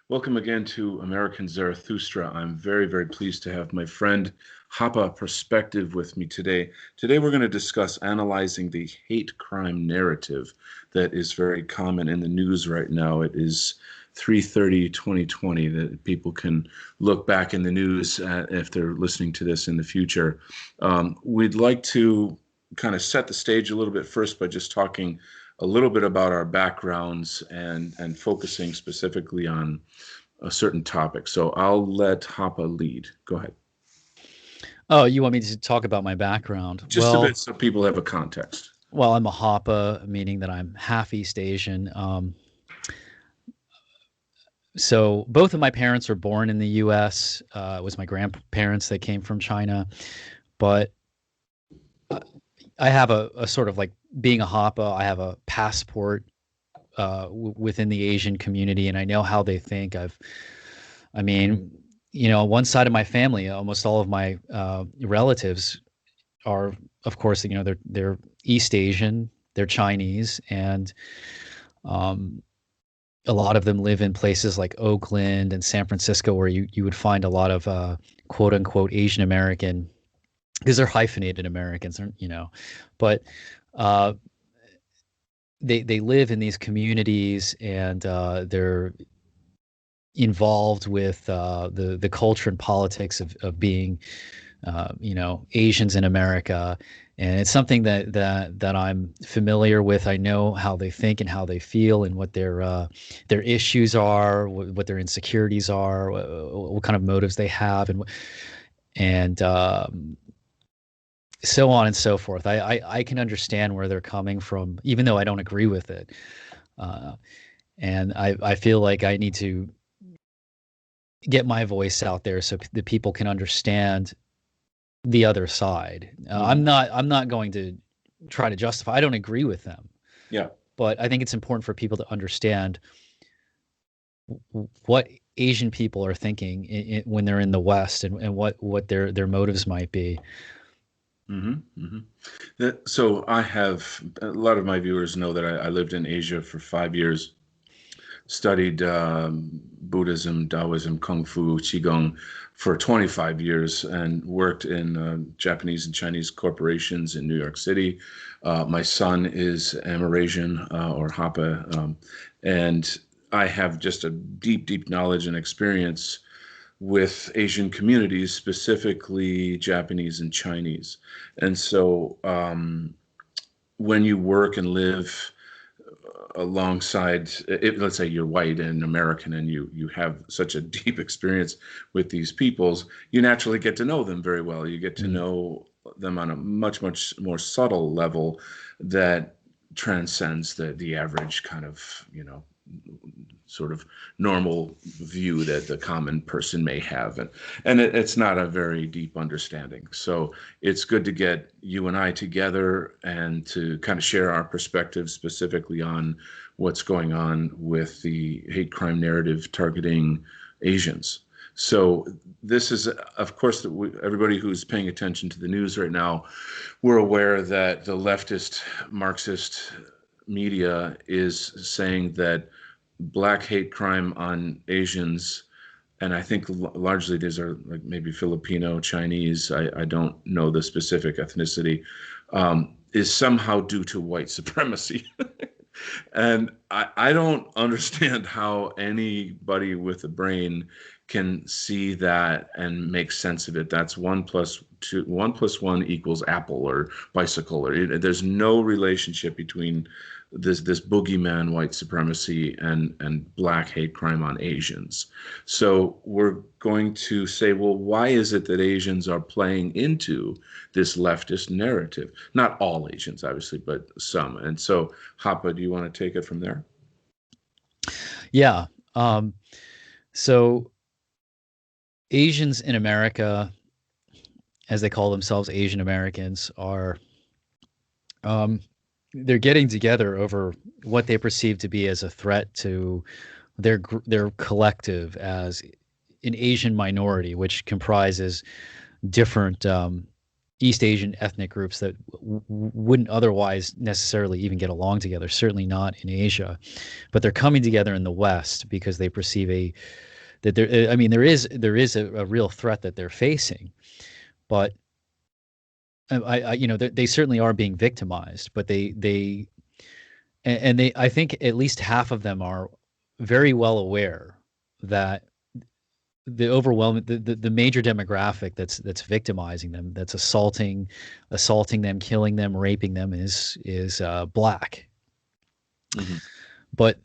Welcome again to American Zarathustra. I'm very, very pleased to have my friend Hapa Perspective with me today. Today, we're going to discuss analyzing the hate crime narrative that is very common in the news right now. It is 3/30/2020 that people can look back in the news if they're listening to this in the future. We'd like to kind of set the stage a little bit first by just talking a little bit about our backgrounds and focusing specifically on a certain topic. So I'll let Hapa lead. Go ahead. Oh, you want me to talk about my background? Just a bit so people have a context. Well, I'm a Hapa, meaning that I'm half East Asian. So both of my parents were born in the U.S. It was my grandparents that came from China, but I have a sort of like being a Hapa. I have a passport within the Asian community, and I know how they think. I mean, one side of my family, almost all of my relatives are, of course, they're East Asian, they're Chinese, and a lot of them live in places like Oakland and San Francisco, where you would find a lot of quote unquote Asian American, because they're hyphenated Americans, but uh, they live in these communities, and they're involved with the culture and politics of being Asians in America, and it's something that I'm familiar with. I know how they think and how they feel, and what their issues are, what their insecurities are, what kind of motives they have, and so on and so forth. I can understand where they're coming from, even though I don't agree with it, uh, and I feel like I need to get my voice out there so that people can understand the other side. Mhm. I'm not going to try to justify. I don't agree with them, Yeah. but I think it's important for people to understand what Asian people are thinking when they're in the West, and what their motives might be. hmm hmm So I have a lot of my viewers know that I lived in Asia for 5 years, studied Buddhism, Taoism, Kung Fu, Qigong for 25 years, and worked in Japanese and Chinese corporations in New York City. My son is Amerasian or Hapa, and I have just a deep, deep knowledge and experience with Asian communities, specifically Japanese and Chinese. And so when you work and live alongside, let's say you're white and American, and you have such a deep experience with these peoples, you naturally get to know them very well. You get to Mm. know them on a much, much more subtle level that transcends the average kind of, sort of normal view that the common person may have, and it's not a very deep understanding. So it's good to get you and I together and to kind of share our perspectives specifically on what's going on with the hate crime narrative targeting Asians. So this is, of course, everybody who's paying attention to the news right now, we're aware that the leftist Marxist media is saying that black hate crime on Asians, and I think largely these are like maybe Filipino, Chinese, I don't know the specific ethnicity, is somehow due to white supremacy. And I don't understand how anybody with a brain can see that and make sense of it. That's 1 plus 2, 1 plus 1 equals apple or bicycle, or there's no relationship between this boogeyman white supremacy and black hate crime on Asians. So we're going to say, well, why is it that Asians are playing into this leftist narrative? Not all Asians, obviously, but some. And so, Hapa, do you want to take it from there? Yeah. So Asians in America, as they call themselves, Asian Americans, are um, they're getting together over what they perceive to be as a threat to their collective as an Asian minority, which comprises different East Asian ethnic groups that wouldn't otherwise necessarily even get along together, certainly not in Asia, but they're coming together in the West because they perceive that there, I mean, there is a real threat that they're facing, but they certainly are being victimized, but they I think at least half of them are very well aware that the major demographic that's victimizing them, that's assaulting them, killing them, raping them is black. Hmm. But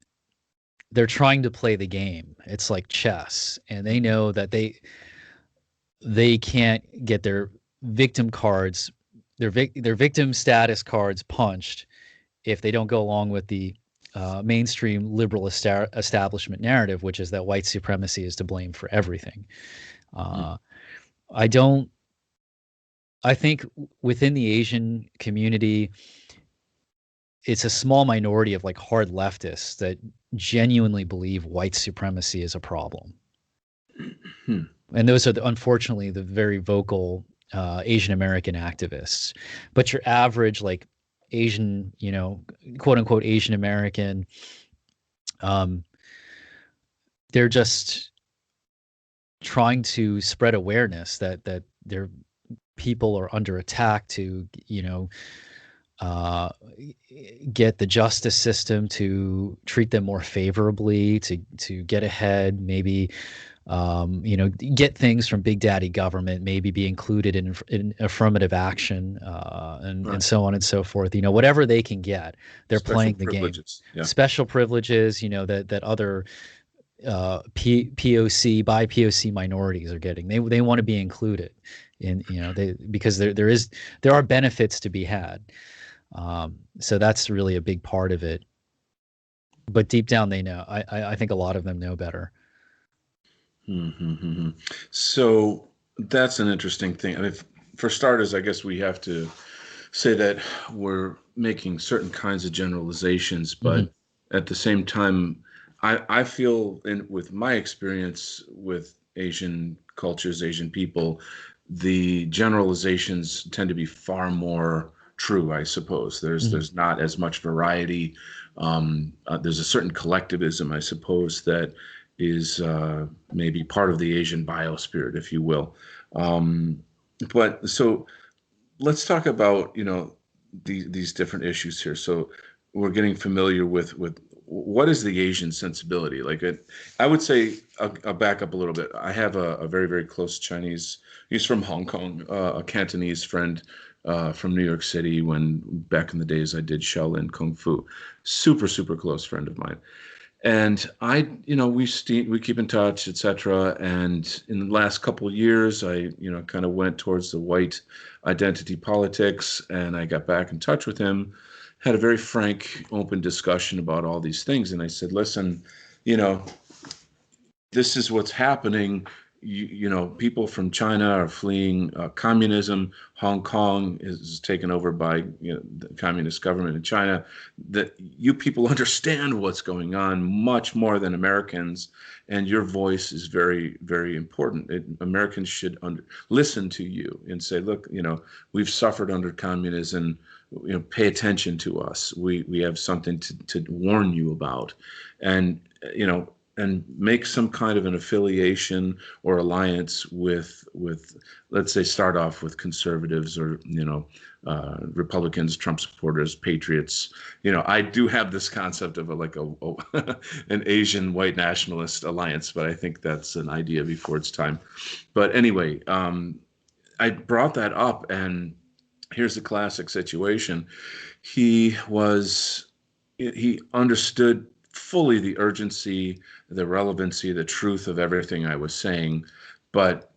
they're trying to play the game. It's like chess, and they know that they can't get their victim cards, their victim status cards punched if they don't go along with the mainstream liberal establishment narrative, which is that white supremacy is to blame for everything. Uh, I don't. I think within the Asian community, it's a small minority of like hard leftists that genuinely believe white supremacy is a problem. Hmm. And those are unfortunately the very vocal Asian American activists. But your average like Asian, quote unquote Asian American, um, they're just trying to spread awareness that their people are under attack to uh, get the justice system to treat them more favorably, to get ahead, maybe get things from big daddy government, maybe be included in affirmative action, and Right. so on and so forth. Whatever they can get, they're Special playing the game. privileges. Yeah. Special privileges, that other POC by POC minorities are getting. They want to be included in they because there are benefits to be had. So that's really a big part of it. But deep down, they know. I think a lot of them know better. Mm-hmm. So that's an interesting thing. I mean, for starters, I guess we have to say that we're making certain kinds of generalizations, Hmm. but at the same time, I feel with my experience with Asian cultures, Asian people, the generalizations tend to be far more true, I suppose. Hmm. There's not as much variety. There's a certain collectivism, I suppose, that is maybe part of the Asian biospirit, if you will. Um, but so let's talk about these different issues here. So we're getting familiar with what is the Asian sensibility like. I would say I'll back up a little bit. I have a very very close Chinese. He's from Hong Kong, a Cantonese friend from New York City. When back in the days I did Shaolin Kung Fu, super super close friend of mine. And we keep in touch, etc. And in the last couple of years, I kind of went towards the white identity politics, and I got back in touch with him, had a very frank, open discussion about all these things, and I said, listen, you know, this is what's happening. People from China are fleeing communism. Hong Kong is taken over by the communist government in China. That you people understand what's going on much more than Americans, and your voice is very, very important. Americans should listen to you and say, look, we've suffered under communism. Pay attention to us. We have something to warn you about, and and make some kind of an affiliation or alliance with let's say start off with conservatives or Republicans, Trump supporters, patriots. I do have this concept of an Asian white nationalist alliance, but I think that's an idea before its time. But anyway, I brought that up, and here's the classic situation. He understood fully the urgency, the relevancy, the truth of everything I was saying, but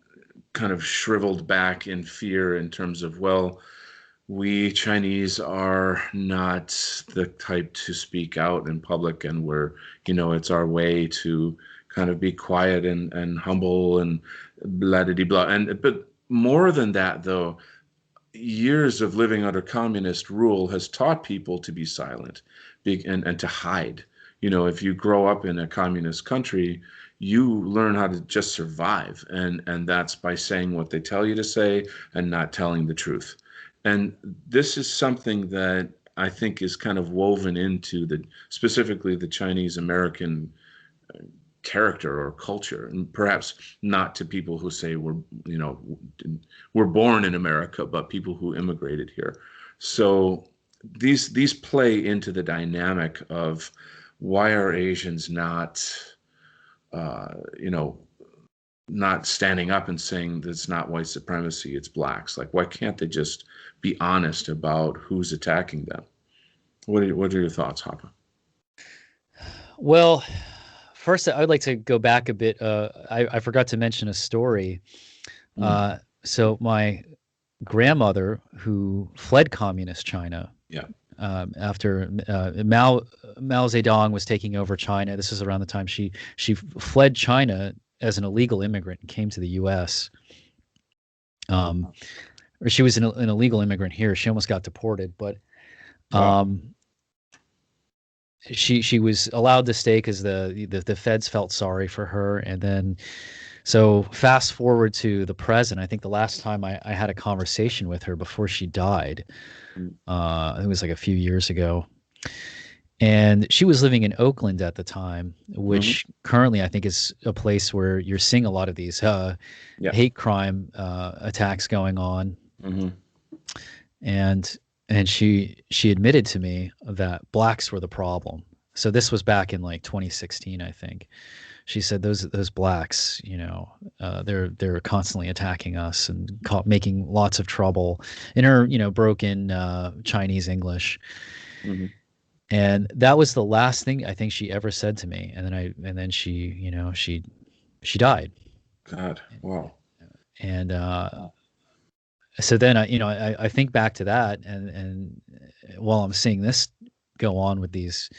kind of shriveled back in fear in terms of, well, we Chinese are not the type to speak out in public, and it's our way to kind of be quiet and humble and blah blah blah. And but more than that, though, years of living under communist rule has taught people to be silent and to hide. If you grow up in a communist country, you learn how to just survive, and that's by saying what they tell you to say and not telling the truth. And this is something that I think is kind of woven into the specifically the Chinese American character or culture, and perhaps not to people who say you know we're born in America, but people who immigrated here. So these play into the dynamic of why are Asians not you know not standing up and saying that it's not white supremacy, it's blacks. Like, why can't they just be honest about who's attacking them? What are your thoughts, Hapa? Well, first, I would like to go back a bit. I forgot to mention a story. Mm, So my grandmother, who fled communist China yeah. after Mao Zedong was taking over China. This is around the time she fled China as an illegal immigrant and came to the U.S. Or she was an illegal immigrant here. She almost got deported, but Wow. um, she was allowed to stay because the feds felt sorry for her. And then so fast forward to the present. I think the last time I had a conversation with her before she died, Mm, it was like a few years ago. And she was living in Oakland at the time, hmm. which currently I think is a place where you're seeing a lot of these Yeah. hate crime attacks going on. Hmm. And she admitted to me that blacks were the problem. So this was back in like 2016, I think. She said those blacks, they're constantly attacking us and making lots of trouble in her, broken Chinese English. Hmm. And that was the last thing I think she ever said to me. And then she, she died. God. Wow. And so then I think back to that, and while I'm seeing this go on with these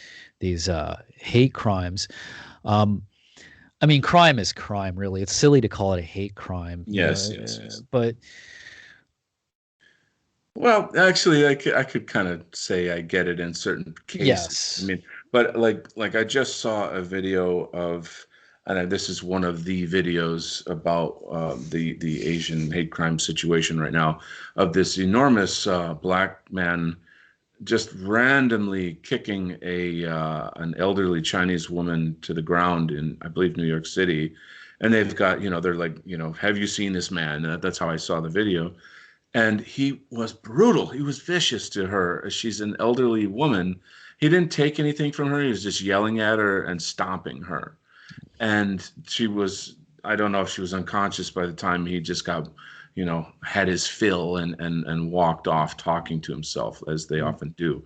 hate crimes, um, I mean, crime is crime, really. It's silly to call it a hate crime, Yes. Yes. Yes. but Well, actually, I could kind of say I get it in certain cases. I yes, mean, but like I just saw a video of, and this is one of the videos about the Asian hate crime situation right now, of this enormous black man just randomly kicking a an elderly Chinese woman to the ground in, I believe, New York City. And they've got, they're like, have you seen this man? That's how I saw the video. And he was brutal. He was vicious to her. She's an elderly woman. He didn't take anything from her. He was just yelling at her and stomping her. And she was, I don't know if she was unconscious by the time he just got, had his fill and walked off talking to himself, as they often do.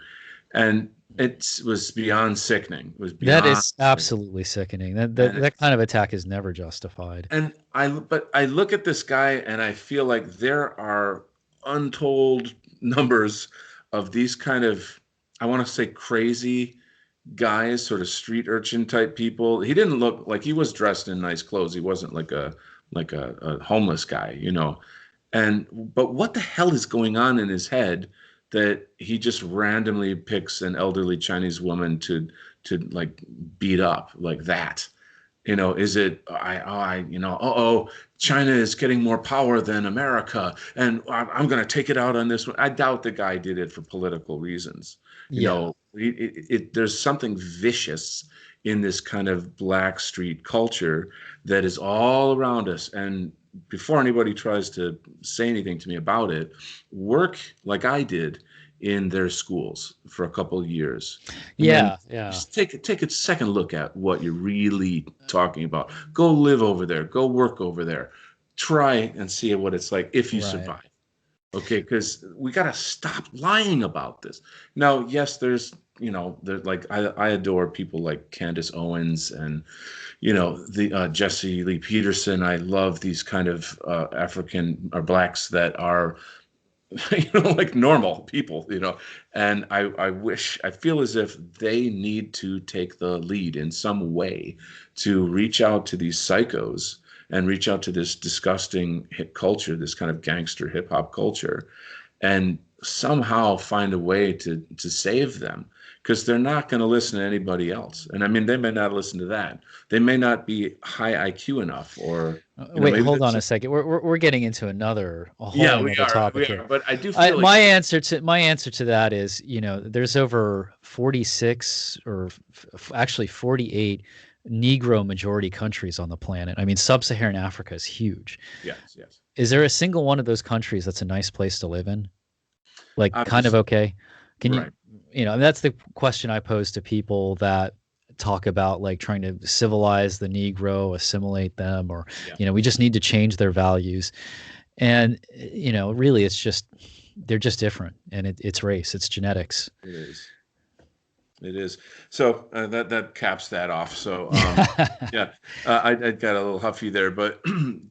And it was beyond sickening. It was that beyond is sickening. absolutely sickening. That that And that kind of attack is never justified. but I look at this guy and I feel like there are untold numbers of these kind of, I want to say, crazy guys, sort of street urchin type people. He didn't look like he was dressed in nice clothes. He wasn't like a homeless guy, And but what the hell is going on in his head that he just randomly picks an elderly Chinese woman to like beat up like that? Is it China is getting more power than America, and I'm going to take it out on this one. I doubt the guy did it for political reasons. Yeah, There's something vicious in this kind of black street culture that is all around us. And before anybody tries to say anything to me about it, work like I did in their schools for a couple of years, and then yeah, yeah. just take a second look at what you're really talking about. Go live over there. Go work over there. Try and see what it's like if you Right. survive. Okay, because we got to stop lying about this. Now, yes, there's, like I adore people like Candace Owens and, the Jesse Lee Peterson. I love these kind of African or blacks that are like normal people, and I feel as if they need to take the lead in some way to reach out to these psychos and reach out to this disgusting hip culture, this kind of gangster hip hop culture, and somehow find a way to save them, because they're not going to listen to anybody else. And I mean, they may not listen to that. They may not be high IQ enough, or Wait, maybe hold on that's a second. We're getting into a yeah, whole another we topic here. are. But I do feel like My answer to that is, there's over 46 or actually 48 Negro majority countries on the planet. I mean, sub-Saharan Africa is huge. yes, yes, Is there a single one of those countries that's a nice place to live in? Like kind of obviously, okay? Can you, right. and that's the question I pose to people that talk about like trying to civilize the Negro, assimilate them, or, Yeah, we just need to change their values. And, really it's just, they're just different, and it's race, it's genetics. it is. It is. So that caps that off. So yeah, I got a little huffy there, but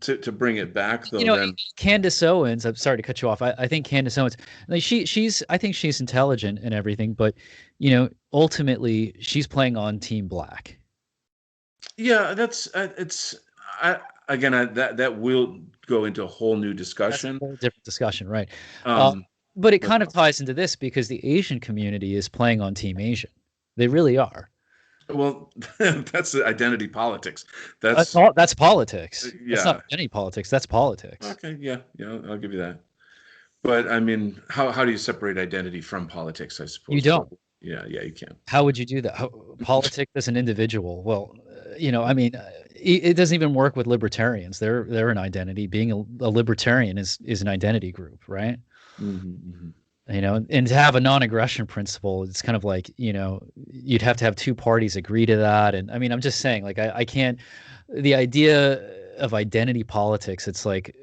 to bring it back you though, know, then Candace Owens, I'm sorry to cut you off. I think Candace Owens, like I think she's intelligent and everything, but ultimately she's playing on Team Black. yeah, that's it's I again that will go into a whole new That's a discussion. whole different discussion, right? Uh, Um, but it but kind of ties into this because the Asian community is playing on Team Asian. They really are. well, that's the identity politics. That's That's politics. That's not yeah. any politics. That's politics. Okay, yeah, yeah, I'll give you that. But I mean, how do you separate identity from politics, I You suppose, don't. probably. Yeah, yeah, you can. How would you do that? Politics as an individual? Well, I mean, it doesn't even work with libertarians. They're an identity. Being a libertarian is an identity group, right? Hmm, hmm. And to have a non-aggression principle, it's kind of like, you'd have to have two parties agree to that. And I mean, I'm just saying, like, I can't, the idea of identity politics, it's like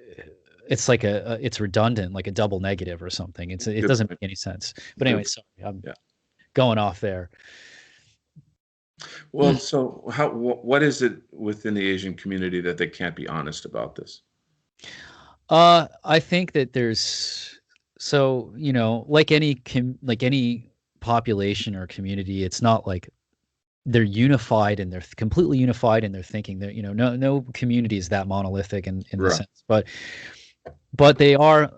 it's redundant, like a double negative or something. It Good doesn't point. make any sense. But Good anyway, point. sorry, I'm Yeah. going off there. Well, so what is it within the Asian community that they can't be honest about this? I think that there's so, like any population or community, it's not like they're unified and they're completely unified in their thinking. They're, no community is that monolithic in the Right. sense, but they are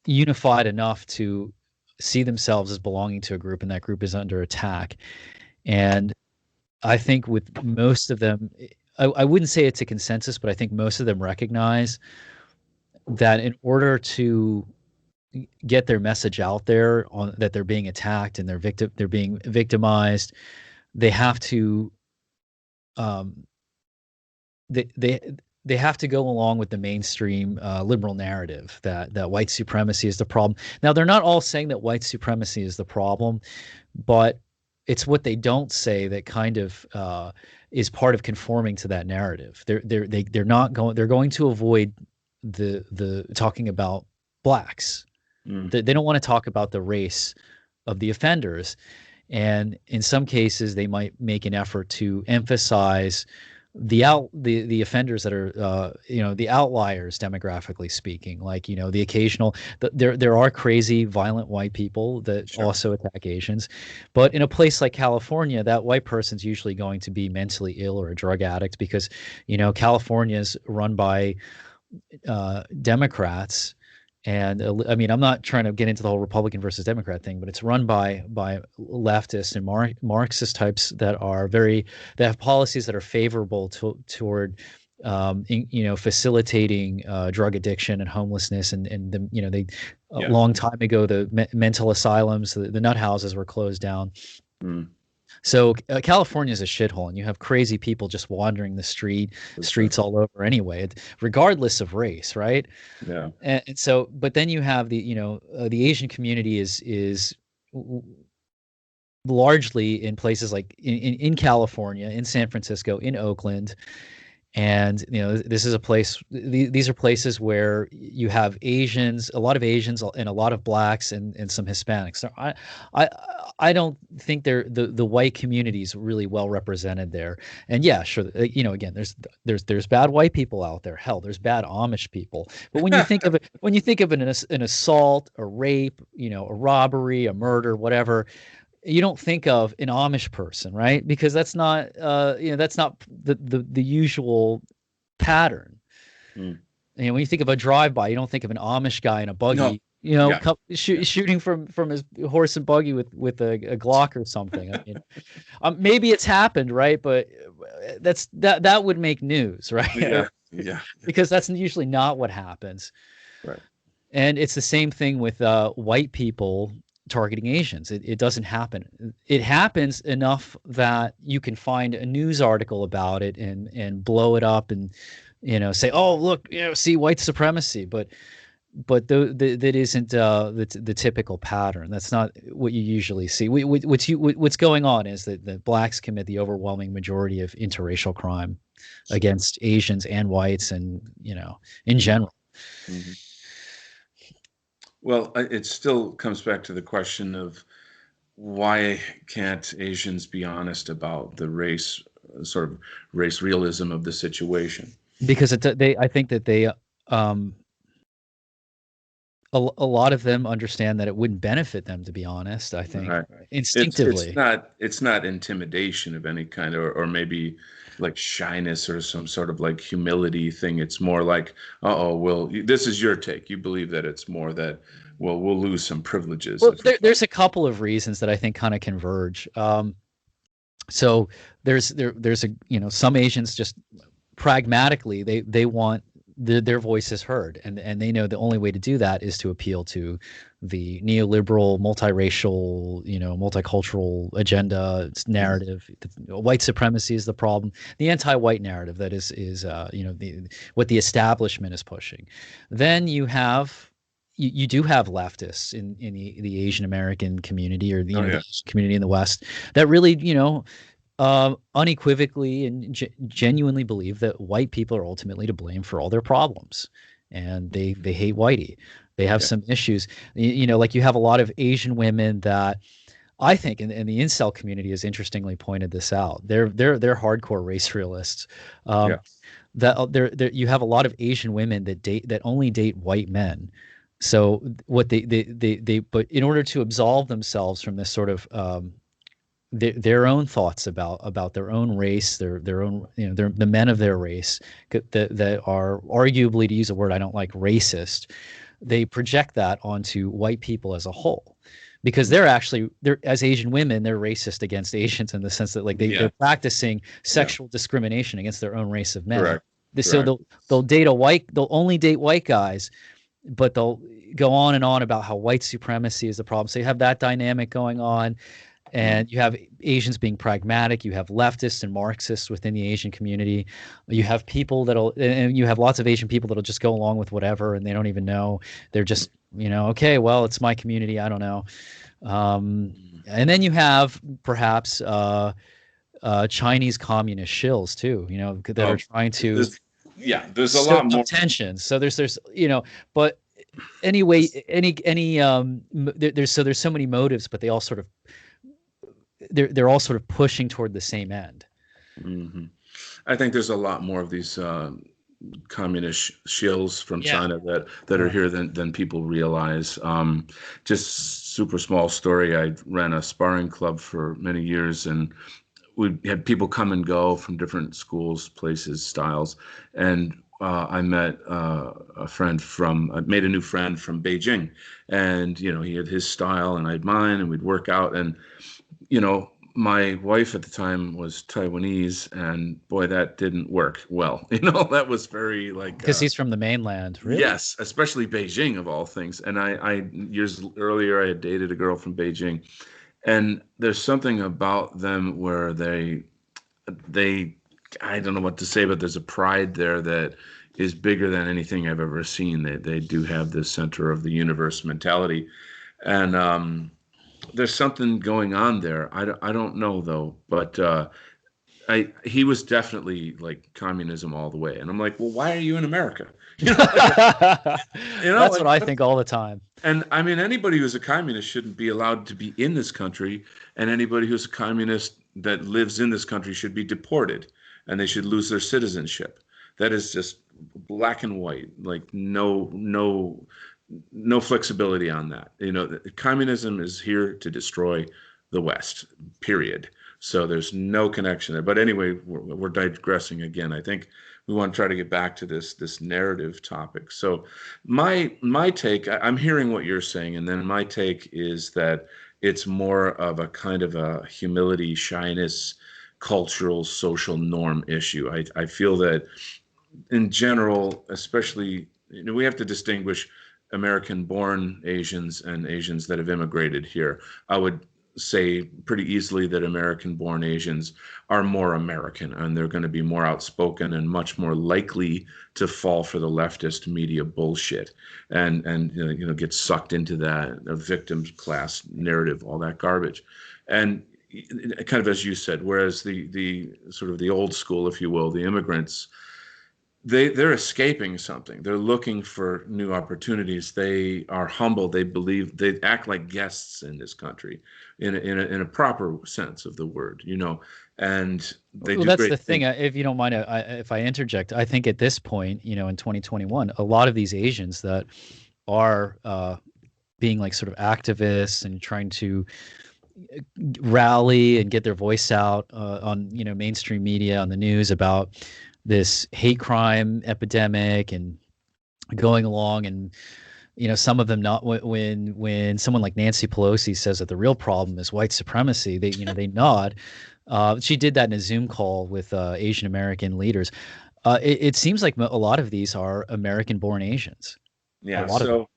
unified enough to see themselves as belonging to a group, and that group is under attack. And I think with most of them, I wouldn't say it's a consensus, but I think most of them recognize that in order to get their message out there on that they're being attacked and they're being victimized, they have to um, they they they have to go along with the mainstream liberal narrative that white supremacy is the problem. Now, they're not all saying that white supremacy is the problem, but it's what they don't say that kind of is part of conforming to that narrative. They're not going. They're going to avoid the talking about blacks. Mm, They don't want to talk about the race of the offenders, and in some cases, they might make an effort to emphasize the offenders that are the outliers demographically speaking, like the occasional there are crazy violent white people that sure. also attack Asians, but in a place like California, that white person's usually going to be mentally ill or a drug addict because California is run by Democrats. And I mean, I'm not trying to get into the whole Republican versus Democrat thing, but it's run by leftists and Marxist types that have policies that are favorable toward facilitating drug addiction and homelessness, and they a Yeah. long time ago the mental asylums, the nut houses were closed down. Mm, So California is a shithole, and you have crazy people just wandering the for sure. streets all over anyway, regardless of race, right? Yeah. And so, but then you have the Asian community is largely in places like in California, in San Francisco, in Oakland, and this is a place. These are places where you have Asians, a lot of Asians, and a lot of blacks, and some Hispanics. So I I don't think the white community is really well represented there. And yeah, sure, again, there's bad white people out there. Hell, there's bad Amish people. But when you think of it, when you think of an assault, a rape, a robbery, a murder, whatever, you don't think of an Amish person, right? Because that's not the usual pattern. Mm. And when you think of a drive-by, you don't think of an Amish guy in a No, buggy you know, Yeah, yeah, shooting from his horse and buggy with a Glock or something. I mean, maybe it's happened, right? But that would make news, right? yeah, yeah. Because that's usually not what happens. Right. And it's the same thing with white people targeting Asians. It doesn't happen. It happens enough that you can find a news article about it and blow it up and say, oh look, see white supremacy, but that isn't the typical pattern. That's not what you usually see. What's going on is that the blacks commit the overwhelming majority of interracial crime against Asians and whites, and in general. Mm-hmm. Well, it still comes back to the question of why can't Asians be honest about the race, sort of race realism of the situation? Because I think that um, a lot of them understand that it wouldn't benefit them to be honest. I think Right. It's instinctively. not intimidation of any kind, or maybe like shyness or some sort of like humility thing. It's more like, oh, well, this is your take. You believe that it's more that, well, we'll lose some privileges Well, if we talk. there's a couple of reasons that I think kind of converge. So there's a some Asians just pragmatically they want their voices heard, and they know the only way to do that is to appeal to the neoliberal multiracial multicultural agenda narrative. White supremacy is the problem, the anti-white narrative that is what the establishment is pushing. Then you do have leftists in the Asian American community, or Oh the yeah, Asian community in the West, that really unequivocally and genuinely believe that white people are ultimately to blame for all their problems, and they hate whitey. They have yeah, some issues. Like you have a lot of Asian women that I think, and the incel community has interestingly pointed this out. They're hardcore race realists. yeah. Um, that there you have a lot of Asian women that only date white men. So what they but in order to absolve themselves from this sort of their own thoughts about their own race, their own the men of their race that are arguably, to use a word I don't like, racist. They project that onto white people as a whole, because Mm. they're as Asian women, they're racist against Asians in the sense that like they're Yeah, practicing yeah. sexual discrimination against their own race of men. Correct, So correct. they'll only date white guys, but they'll go on and on about how white supremacy is the problem. So you have that dynamic going on, Mm. and you have Asians being pragmatic. You have leftists and Marxists within the Asian community. You have people and you have lots of Asian people that'll just go along with whatever, and they don't even know. They're just, okay, well, it's my community. I don't know. Mm. And then you have perhaps Chinese communist shills too, that are Oh, trying to there's a stir lot up more. tensions. So but anyway, there's so many motives, but they all sort of they're all sort of pushing toward the same end. Hmm. I think there's a lot more of these communist shills from Yeah. China that are Yeah. here than people realize. Just super small story. I ran a sparring club for many years, and we had people come and go from different schools, places, styles, and I met a friend I made a new friend from Beijing, and he had his style and I had mine, and we'd work out, and my wife at the time was Taiwanese, and boy, that didn't work well. That was very like, Because he's from the mainland. Really? yes, especially Beijing of all things. And I years earlier, I had dated a girl from Beijing, and there's something about them where they I don't know what to say, but there's a pride there that is bigger than anything I've ever seen. They do have this center of the universe mentality, and there's something going on there. I don't know though, but he was definitely like communism all the way, and I'm like, well, why are you in America? That's what Like I what? think all the time. And I mean, anybody who's a communist shouldn't be allowed to be in this country, and anybody who's a communist that lives in this country should be deported, and they should lose their citizenship. That is just black and white, like no flexibility on that. Communism is here to destroy the West, period. So there's no connection there. But anyway, we're digressing again. I think we want to try to get back to this narrative topic. So my take, I'm hearing what you're saying, and then my take is that it's more of a kind of a humility, shyness, cultural, social norm issue. I feel that in general, especially, we have to distinguish American-born Asians and Asians that have immigrated here. I would say pretty easily that American-born Asians are more American, and they're going to be more outspoken and much more likely to fall for the leftist media bullshit and get sucked into that victim class narrative, all that garbage, and kind of as you said. Whereas the sort of the old school, if you will, the immigrants, they're escaping something. They're looking for new opportunities. They are humble. They believe, they act like guests in this country, in a proper sense of the word, and they Well, do that's great the thing. things. If you don't mind, if I interject, I think at this point, in 2021, a lot of these Asians that are being like sort of activists and trying to rally and get their voice out on mainstream media, on the news about this hate crime epidemic and going along, and some of them not, when someone like Nancy Pelosi says that the real problem is white supremacy, they nod. She did that in a Zoom call with Asian American leaders. It seems like a lot of these are American born Asians, a Yeah. lot of them. So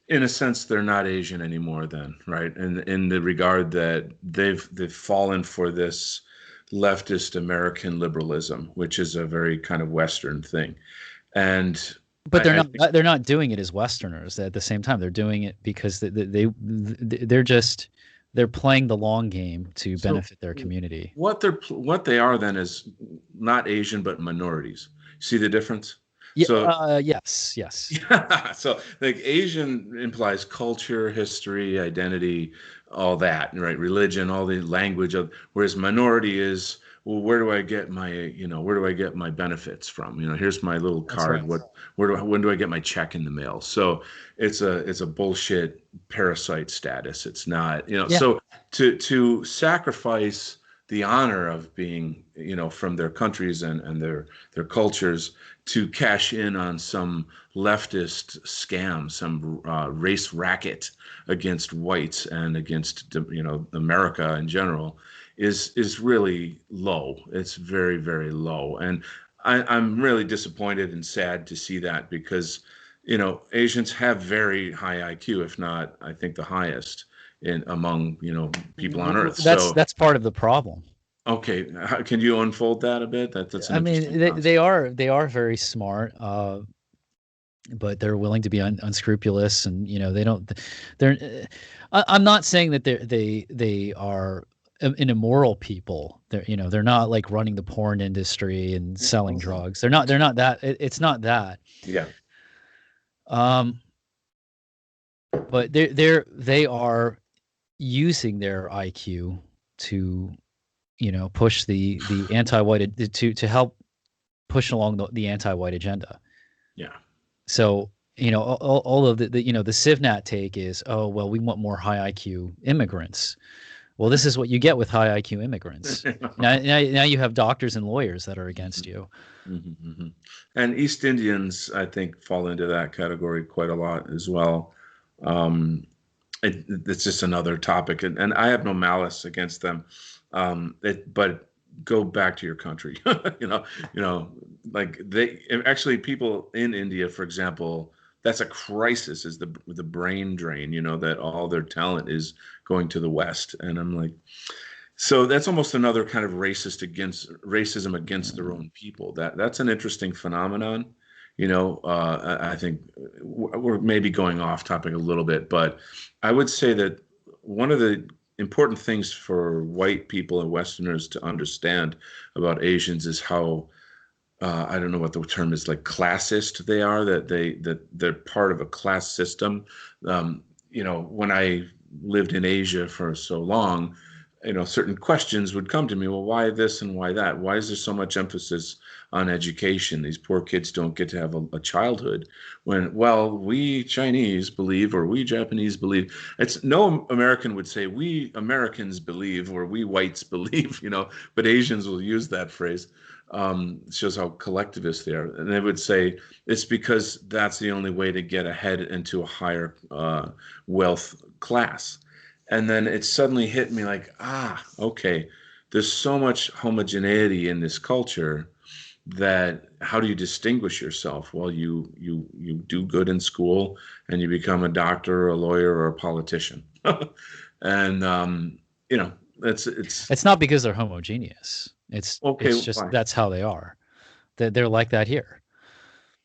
in a sense, they're not Asian anymore then, right? And in the regard that they've fallen for this leftist American liberalism, which is a very kind of Western thing. And But they're I not think they're not doing it as Westerners at the same time. They're doing it because they're just they're playing the long game to so. benefit their community. What they are then is not Asian but minorities. See the difference? Yeah. So Yes. Yes. yeah, so like Asian implies culture, history, identity, all that, right? Religion, all the language of, whereas minority is, well, where do I get my benefits from? Here's my little That's card. right. When do I get my check in the mail? So it's a bullshit parasite status. It's not, Yeah. so to sacrifice the honor of being, from their countries and their cultures to cash in on some leftist scam, some race racket against whites and against America in general, is really low. It's very, very low, and I'm really disappointed and sad to see that, because Asians have very high IQ, if not I think the highest in among people on Earth. So That's part of the problem. okay, can you unfold that a bit? That's an I interesting mean, concept. they are very smart, but they're willing to be unscrupulous, and they don't. They're. I'm not saying that they are an immoral people. They're not like running the porn industry and selling drugs. They're not that. It's not that. Yeah. Um, but they are using their IQ to push the anti-white, to help push along the anti-white agenda. Yeah. So all of the CivNat take is, oh well, we want more high IQ immigrants. Well, this is what you get with high IQ immigrants. Now you have doctors and lawyers that are against you. Mhm. And East Indians, I think, fall into that category quite a lot as well. Um, it's just another topic, and I have no malice against them. But go back to your country. Like they actually, people in India, for example, that's a crisis. Is the brain drain? That all their talent is going to the West, and I'm like, so that's almost another kind of racism against their own people. That's an interesting phenomenon. I think we're maybe going off topic a little bit, but I would say that one of the important things for white people and Westerners to understand about Asians is how, I don't know what the term is, like classist they are. That they're part of a class system. When I lived in Asia for so long, certain questions would come to me. Well, why this and why that? Why is there so much emphasis on education? These poor kids don't get to have a childhood when, well, we Chinese believe, or we Japanese believe. It's no American would say we Americans believe, or we whites believe, but Asians will use that phrase. It shows how collectivist they are. And they would say it's because that's the only way to get ahead into a higher wealth class. And then it suddenly hit me like, okay, there's so much homogeneity in this culture that how do you distinguish yourself? Well, you do good in school and you become a doctor or a lawyer or a politician. And it's It's not because they're homogeneous. okay. It's just Why? that's how they are. They're like that here.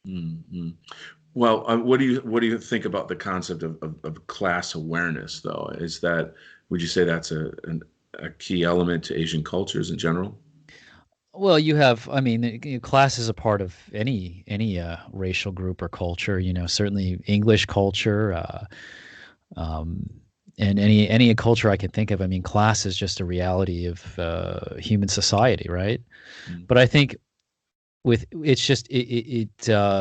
Mm-hmm. Well, what do you think about the concept of class awareness, though? Would you say that's a key element to Asian cultures in general? Well, you have, I mean, class is a part of any racial group or culture. Certainly English culture, um, and any culture I can think of. I mean, class is just a reality of human society, right? Mm. But I think with it's just it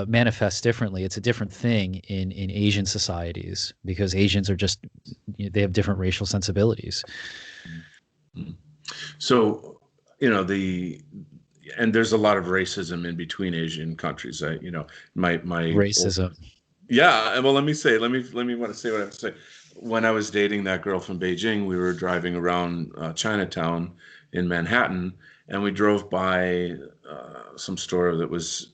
manifests differently. It's a different thing in Asian societies because Asians are just they have different racial sensibilities. Mm. So, the and there's a lot of racism in between Asian countries. My Racism. yeah. Well, let me want to say what I have to say. When I was dating that girl from Beijing, we were driving around Chinatown in Manhattan, and we drove by some store that was,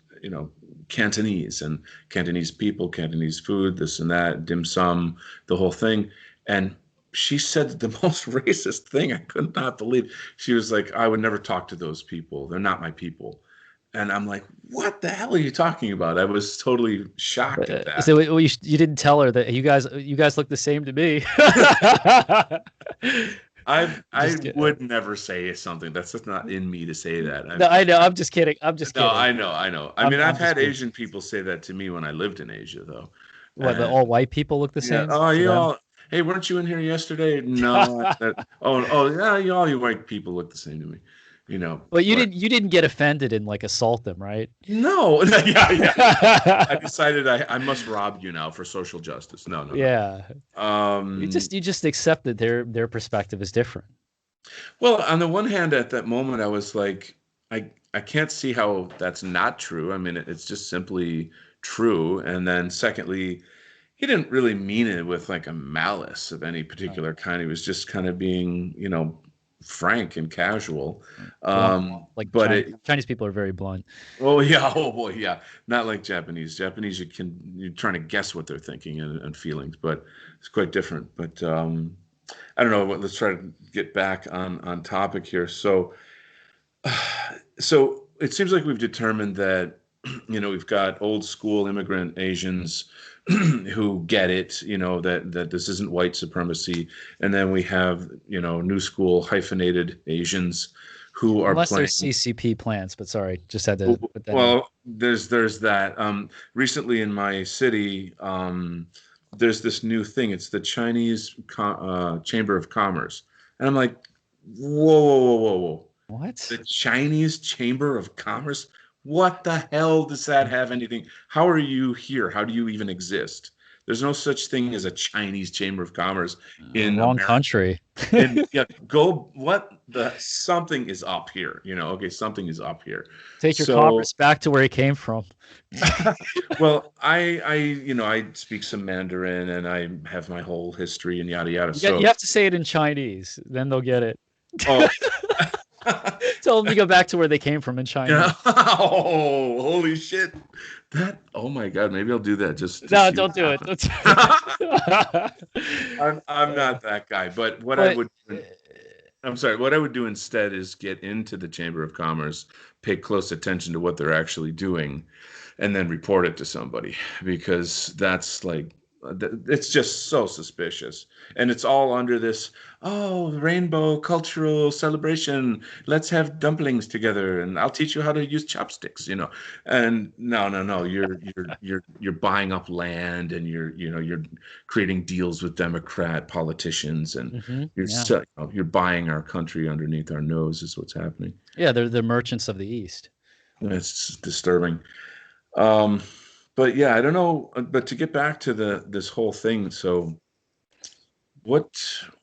Cantonese and Cantonese people, Cantonese food, this and that, dim sum, the whole thing. And she said the most racist thing I could not believe. She was like, I would never talk to those people. They're not my people. And I'm like, what the hell are you talking about? I was totally shocked at that. So you didn't tell her that you guys look the same to me. I Just kidding. would never say something. That's just not in me to say that. No, I know. I'm just kidding. I'm just No, kidding. I know. I I'm mean, I've I'm just had being. Asian people say that to me when I lived in Asia, though. What, the And all white people look the yeah, same oh, to you them? all, hey, weren't you in here yesterday? No, oh, yeah, all you white people look the same to me, Well, you but didn't get offended and like assault them, right? no, yeah, yeah. I decided I must rob you now for social justice. No, no, no. Yeah. You Um, just you just accept that their perspective is different. well, on the one hand, at that moment, I was like, I can't see how that's not true. I mean, it's just simply true. And then secondly, he didn't really mean it with like a malice of any Right. particular kind. He was just kind of being, frank and casual. Right. Blunt, like But Chinese people are very blunt. oh yeah, oh boy, yeah, not like Japanese. Japanese, you're trying to guess what they're thinking and feelings, but it's quite different. But I don't know. Let's try to get back on topic here. So it seems like we've determined that, we've got old school immigrant Asians who get it, that this isn't white supremacy, and then we have, new school hyphenated Asians who are Unless there's playing. CCP plans, but sorry, just had to put that in. Well, there's that. Recently in my city, there's this new thing. It's the Chinese Chamber of Commerce, and I'm like, whoa, whoa, whoa, whoa, whoa. What? The Chinese Chamber of Commerce? What the hell does that have anything? How are you here? How do you even exist? There's no such thing as a Chinese Chamber of Commerce in Wrong America. country. And yeah, go what the something is up here, okay, something is up here. Take your So commerce back to where it came from. well, I speak some Mandarin and I have my whole history and yada yada. You So have to say it in Chinese, then they'll get it. oh Tell them to go back to where they came from in yeah. Chinese. Oh, holy shit. Oh my God, maybe I'll do that just to No, see don't what do it. happens. Don't do it. I'm not that guy, but But I'm sorry, what I would do instead is get into the Chamber of Commerce, pay close attention to what they're actually doing, and then report it to somebody because that's like It's just so suspicious, and it's all under this, oh, rainbow cultural celebration, let's have dumplings together and I'll teach you how to use chopsticks, and no, no, no, you're buying up land, and you're creating deals with Democrat politicians, and Yeah. you're buying our country underneath our nose is what's happening. Yeah, they're the merchants of the East. It's disturbing. um but yeah, I don't know, but to get back to this whole thing, so what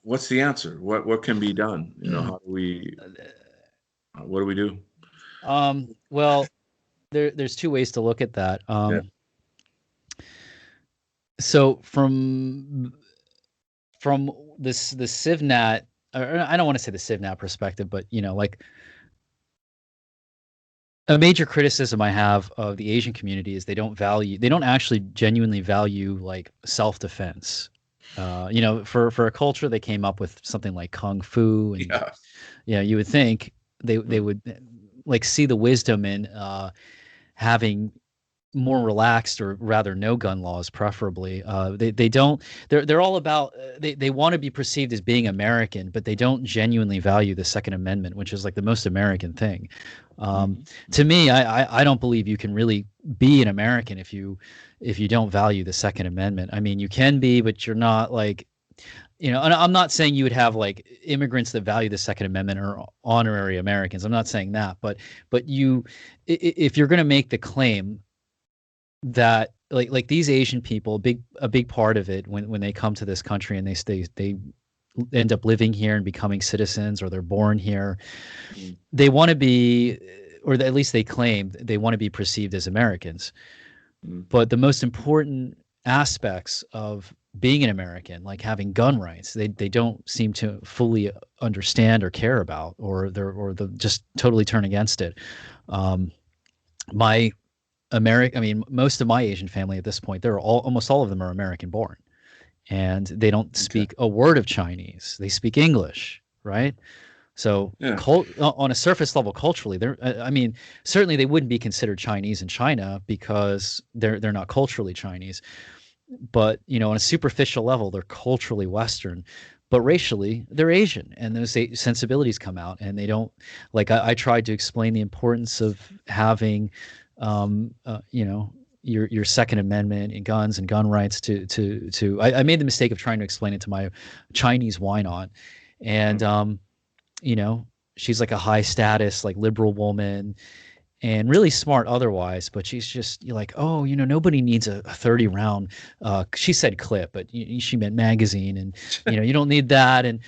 what's the answer? What can be done? How do we what do we do? Well, there's two ways to look at that. Yeah. So from the CivNat, or I don't want to say the CivNat perspective, but like a major criticism I have of the Asian community is they don't actually genuinely value like self-defense. For a culture, they came up with something like kung fu, and Yeah. you would think they would like see the wisdom in having more relaxed, or rather no gun laws preferably. They don't, they're all about they want to be perceived as being American, but they don't genuinely value the Second Amendment, which is like the most American thing. Mhm. To me, I don't believe you can really be an American if you don't value the Second Amendment. I mean, you can be, but you're not like, and I'm not saying you would have like immigrants that value the Second Amendment or honorary Americans. I'm not saying that, but if you're going to make the claim that like these Asian people, a big part of it when they come to this country and they end up living here and becoming citizens, or they're born here, Mhm. they want to be, or at least they claim they want to be perceived as Americans. Mhm. But the most important aspects of being an American, like having gun rights, they don't seem to fully understand or care about, or they just totally turn against it. Um, my I mean, most of my Asian family at this point, almost all of them are American born, and they don't Okay. speak a word of Chinese. They speak English, right? So, Yeah. on a surface level, culturally, I mean, certainly they wouldn't be considered Chinese in China because they're not culturally Chinese. But on a superficial level, they're culturally Western. But racially, they're Asian, and those sensibilities come out, and they don't like. I tried to explain the importance of having, your Second Amendment and guns and gun rights to. I made the mistake of trying to explain it to my Chinese wine aunt, and Mhm. you know, she's like a high status, like liberal woman, and really smart otherwise, but she's just, you're like, oh, nobody needs a 30 round, she said clip, but she meant magazine, and you don't need that, and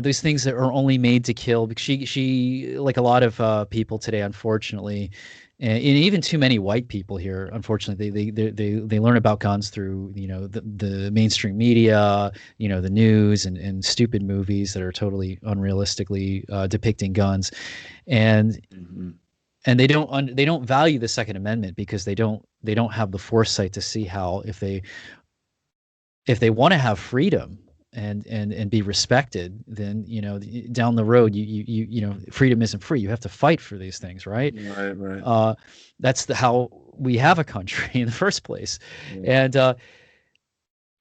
those things that are only made to kill. Because she like a lot of people today, unfortunately, and even too many white people here, unfortunately, they learn about guns through the mainstream media, the news, and stupid movies that are totally unrealistically depicting guns. and Mhm. and they don't value the Second Amendment because they don't have the foresight to see how, if they want to have freedom and be respected, then down the road, freedom isn't free. You have to fight for these things, right? Right, right. uh that's how we have a country in the first place. Yeah. And uh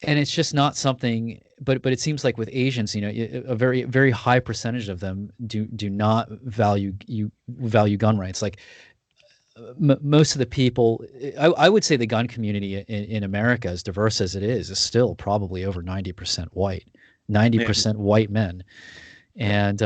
and it's just not something. But it seems like with Asians, a very very high percentage of them do not value gun rights. Like, most of the people, I would say the gun community in America, as diverse as it is still probably over 90% white, Yeah. 90% white men. And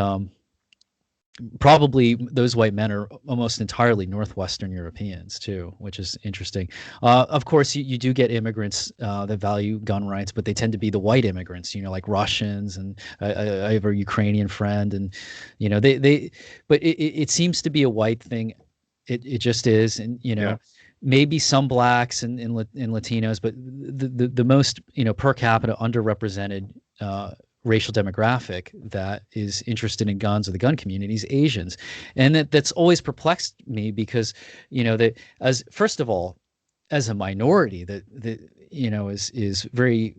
probably those white men are almost entirely Northwestern Europeans too, which is interesting. Of course, you do get immigrants that value gun rights, but they tend to be the white immigrants, like Russians, and I have a Ukrainian friend, and they but it seems to be a white thing. It just is. And Yeah. maybe some blacks and Latinos, but the most per capita underrepresented racial demographic that is interested in guns, or the gun community, is Asians. And that's always perplexed me, because that, as first of all, as a minority, that is very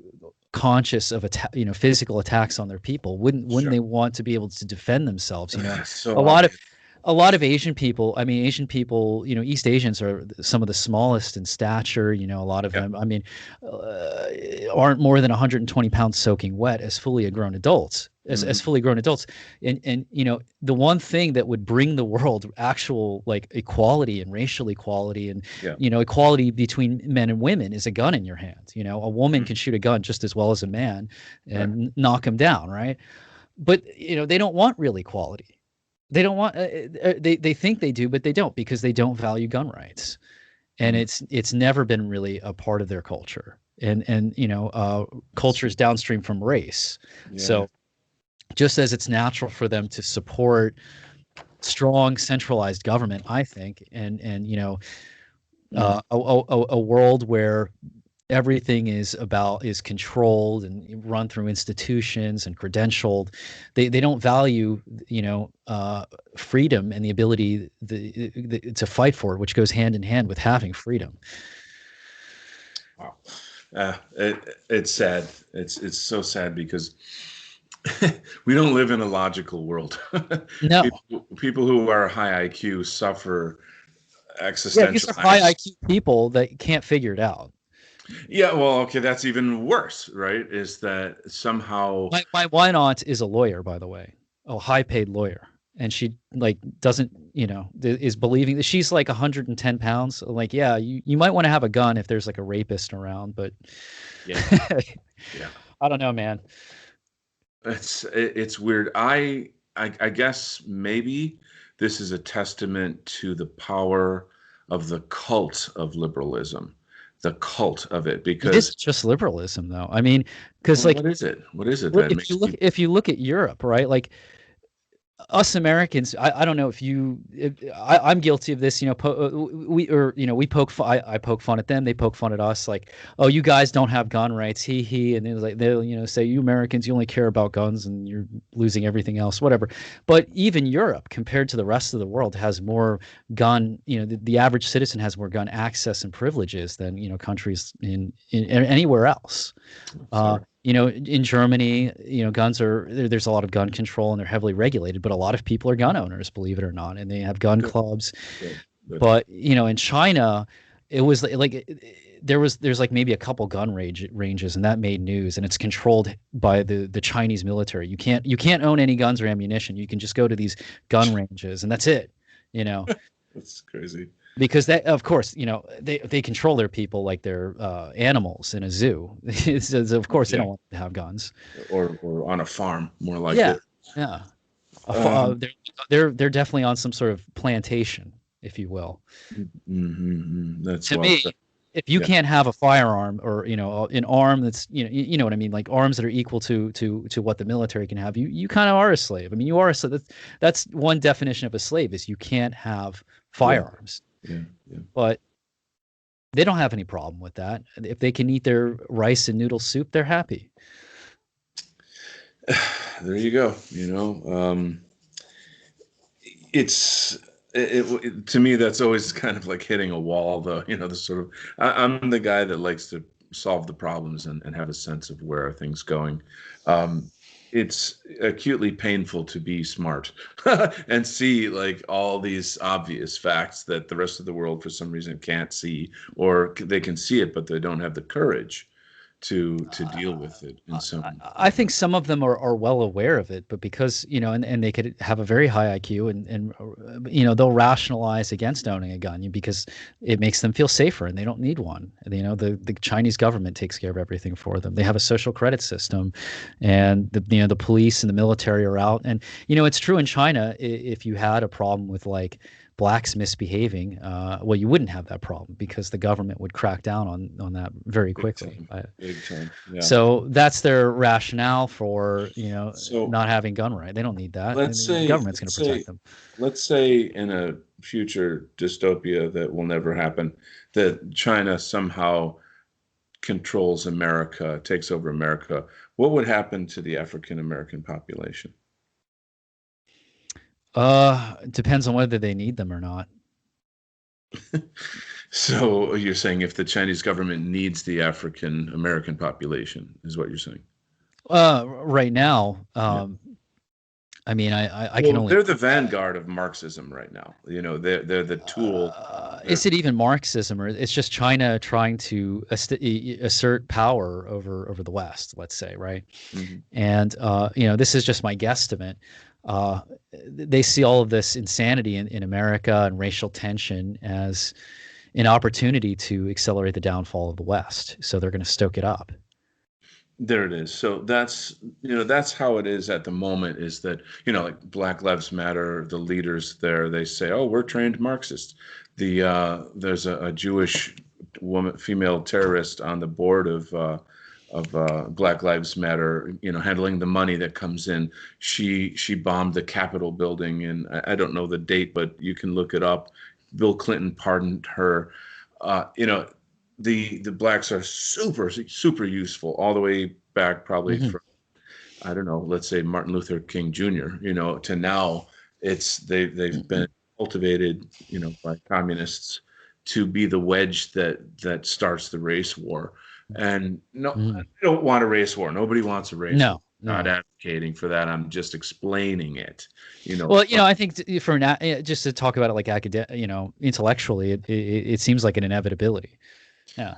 conscious of physical attacks on their people. Wouldn't Sure. they want to be able to defend themselves? Ugh, so A lot of obvious. a lot of Asian people, I mean, Asian people, East Asians are some of the smallest in stature. A lot of Yeah. them, I mean, uh, aren't more than 120 pounds soaking wet as fully grown adults, as Hmm. fully grown adults. And, the one thing that would bring the world actual like equality and racial equality and, Yeah. equality between men and women is a gun in your hand. A woman Mhm. can shoot a gun just as well as a man Right. and knock him down, right? But, they don't want real equality. They don't want they think they do, but they don't because they don't value gun rights. And Mm. it's never been really a part of their culture. And That's culture is downstream from race. yeah. So just as it's natural for them to support strong centralized government, I think, and Mm. a world where everything is controlled and run through institutions and credentialed. They don't value freedom and the ability to fight for it, which goes hand in hand with having freedom. Wow. It's sad. It's so sad because we don't live in a logical world. No. People who are high IQ suffer Yeah, these existential are high angst. IQ people that can't figure it out. Yeah, well, okay, that's even worse, right? Is that somehow My one aunt is a lawyer, by the way, a high paid lawyer, and she like doesn't is believing that she's like 110 pounds. Like, yeah, you might want to have a gun if there's like a rapist around, but yeah, yeah. I don't know, man. It's weird. I guess maybe this is a testament to the power of the cult of liberalism, the cult of it, It is because just liberalism, though. I mean, because well, like what is it? What is it that makes people? if you look at Europe, right? Like us Americans, I don't know if you, I'm guilty of this. We poke, I poke fun at them. They poke fun at us. Like, oh, you guys don't have gun rights. He, and they'll say you Americans, you only care about guns and you're losing everything else, whatever. But even Europe, compared to the rest of the world, has more gun. The average citizen has more gun access and privileges than countries in anywhere else. Sorry. In Germany, guns there's a lot of gun control and they're heavily regulated, but a lot of people are gun owners, believe it or not, and they have gun Good, clubs. good, good. But in China, it was there's like maybe a couple gun ranges, and that made news, and it's controlled by the Chinese military. You can't own any guns or ammunition. You can just go to these gun ranges, and that's it. You know, That's crazy. because that of course they control their people like they're animals in a zoo. Of course they Yeah, don't want to have guns. or on a farm, more like Yeah, it. yeah. Um, They're definitely on some sort of plantation, if you will. that's To well, me, if you yeah, can't have a firearm or an arm that's you know what I mean, like arms that are equal to what the military can have, you kind of are a slave. I mean, you are a slave. That's one definition of a slave is you can't have yeah, firearms. yeah, yeah. But they don't have any problem with that. If they can eat their rice and noodle soup, they're happy. There you go. It's to me that's always kind of like hitting a wall, though. The sort of I'm the guy that likes to solve the problems and have a sense of where are things going. Um, it's acutely painful to be smart and see like all these obvious facts that the rest of the world for some reason can't see, or they can see it but they don't have the courage to deal with it in some. I think some of them are well aware of it, but because and they could have a very high IQ and they'll rationalize against owning a gun because it makes them feel safer and they don't need one. The Chinese government takes care of everything for them. They have a social credit system, and the police and the military are out. And it's true in China. If you had a problem with like blacks misbehaving, well, you wouldn't have that problem because the government would crack down on that very Big quickly. time, big time, yeah. So that's their rationale for So not having gun right. They don't need that. let's The say government's going to let's protect say them. let's say in a future dystopia that will never happen, that China somehow controls America, takes over America, what would happen to the African American population? Depends on whether they need them or not. So you're saying if the Chinese government needs the African American population, is what you're saying? Right now, Yeah. I mean, I can Well, only. they're the vanguard of Marxism right now. They're the tool. They're Is it even Marxism, or it's just China trying to assert power over the West? Let's say, right? Mhm. And this is just my guesstimate. Uh, they see all of this insanity in America and racial tension as an opportunity to accelerate the downfall of the West. So they're going to stoke it up. There it is. So that's how it is at the moment. Is that like Black Lives Matter, the leaders there, they say, oh, we're trained Marxists. There's a Jewish woman, female terrorist on the board of Black Lives Matter, handling the money that comes in. She bombed the Capitol building, and I don't know the date, but you can look it up. Bill Clinton pardoned her. Uh, you know, the blacks are super super useful all the way back probably Hmm. from, I don't know, let's say Martin Luther King Jr. To now. They've been cultivated by communists to be the wedge that starts the race war. And no, I Hmm. don't want a race war. Nobody wants a race war. No, I'm not no. advocating for that. I'm just explaining it. Well, From I think for now, just to talk about it like intellectually, it seems like an inevitability. Yeah.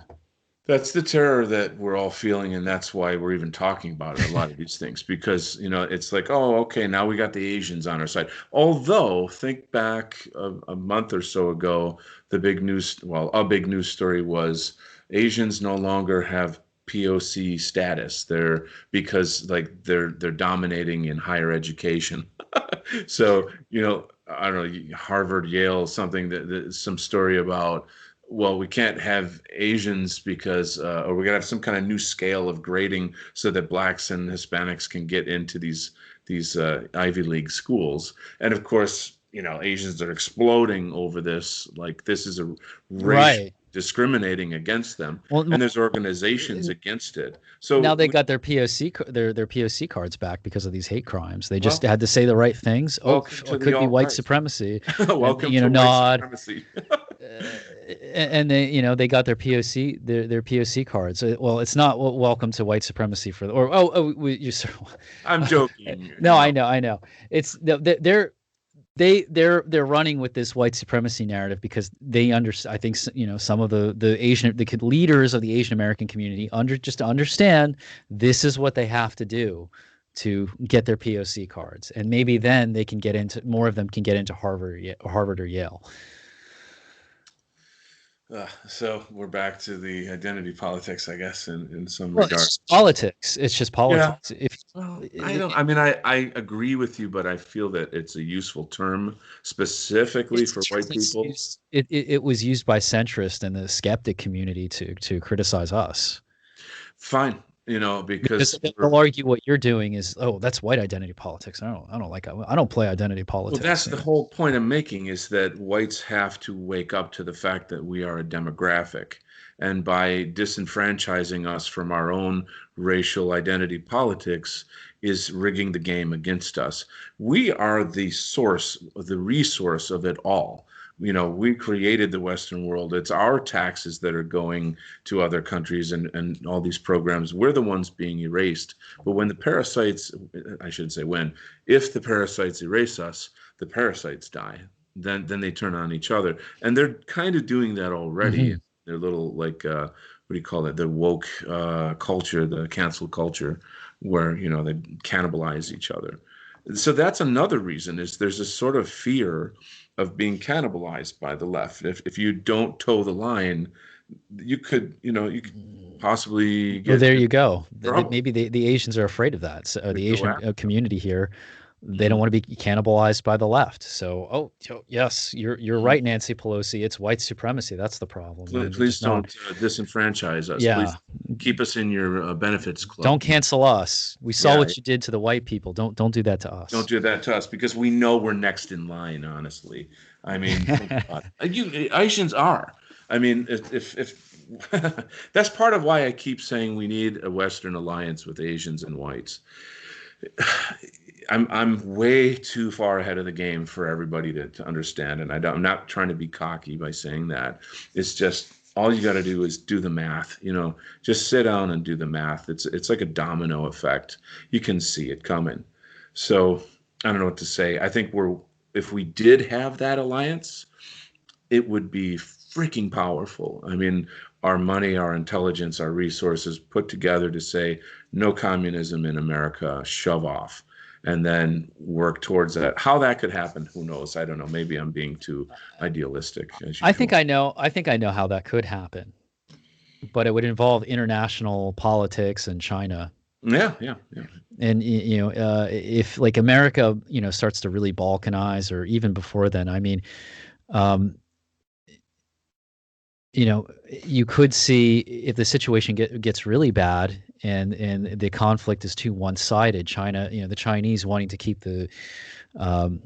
That's the terror that we're all feeling, and that's why we're even talking about it, a lot of these things, because it's like, oh, okay, now we got the Asians on our side. Although, think back a month or so ago, a big news story was Asians no longer have POC status. They're dominating in higher education. So, I don't know, Harvard, Yale, something some story about, well, we can't have Asians because, or we gotta have some kind of new scale of grading so that blacks and Hispanics can get into these Ivy League schools. And of course, Asians are exploding over this. Like, this is a racial Right. discriminating against them, and there's organizations Well, against it. now So, they got their their POC cards back because of these hate crimes. They just well, had to say the right things. Oh, welcome to it the could be alt white right. supremacy, and Welcome to white nod. supremacy. And they they got their POC their POC cards. Well, it's not welcome to white supremacy for the, or you I'm joking. no, I know. It's they're running with this white supremacy narrative because they understand. I think some of the leaders of the Asian American community just to understand this is what they have to do to get their POC cards, and maybe then they can get into more of them can get into Harvard or Yale. So we're back to the identity politics, I guess, in some Well, it's regard. just politics. It's just Yeah. politics. If Well, I it, don't. I mean, I agree with you, but I feel that it's a useful term specifically for white it's people. used, it was used by centrist and the skeptic community to criticize us. Fine, Because because they'll argue what you're doing is, oh, that's white identity politics. I don't play identity well, politics. that's the whole point I'm making, is that whites have to wake up to the fact that we are a demographic. And by disenfranchising us from our own racial identity politics is rigging the game against us. We are the source, the resource of it all. We created the Western world. It's our taxes that are going to other countries, and all these programs. We're the ones being erased. But when the parasites, I should say when, if the parasites erase us, the parasites die. Then they turn on each other, and they're kind of doing that already. Hmm. They're little, like, what do you call it? The woke culture, the cancel culture, where they cannibalize each other. So that's another reason, is there's a sort of fear of being cannibalized by the left. If you don't toe the line, you could possibly Well, get there in you go. trouble. Maybe the Asians are afraid of that. So, They the go Asian after them. community here, they don't Mhm. want to be cannibalized by the left. So, yes, you're Mhm. right, Nancy Pelosi. It's white supremacy. That's the problem, and they're Please just not. don't disenfranchise us. Yeah, Please keep us in your benefits don't club. cancel us. We saw Yeah, what you did to the white people. Don't do that to don't us. do that to us, because we know we're next in line. Honestly, I mean, think about it. You Asians are. I mean, if that's part of why I keep saying we need a Western alliance with Asians and whites. I'm way too far ahead of the game for everybody to understand, and I'm not trying to be cocky by saying that. It's just, all you got to do is do the math. Just sit down and do the math. It's like a domino effect. You can see it coming. So, I don't know what to say. I think if we did have that alliance, it would be freaking powerful. I mean, our money, our intelligence, our resources put together to say no communism in America, shove off, and then work towards that. How that could happen, who knows? I don't know. Maybe I'm being too idealistic, as I think usual. I know. I think I know how that could happen, but it would involve international politics and China. Yeah, yeah, yeah. And if like America, starts to really balkanize, or even before then, I mean, um, you could see if the situation gets really bad and the conflict is too one-sided. China, the Chinese wanting to keep um,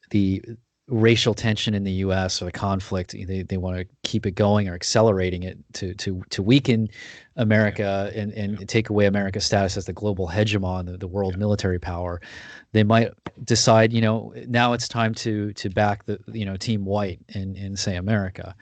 the racial tension in the U.S. or the conflict, they want to keep it going or accelerating it to weaken Yeah, America and yeah, take away America's status as the global hegemon, the world yeah. military power. They might decide, now it's time to back the Team White and say America.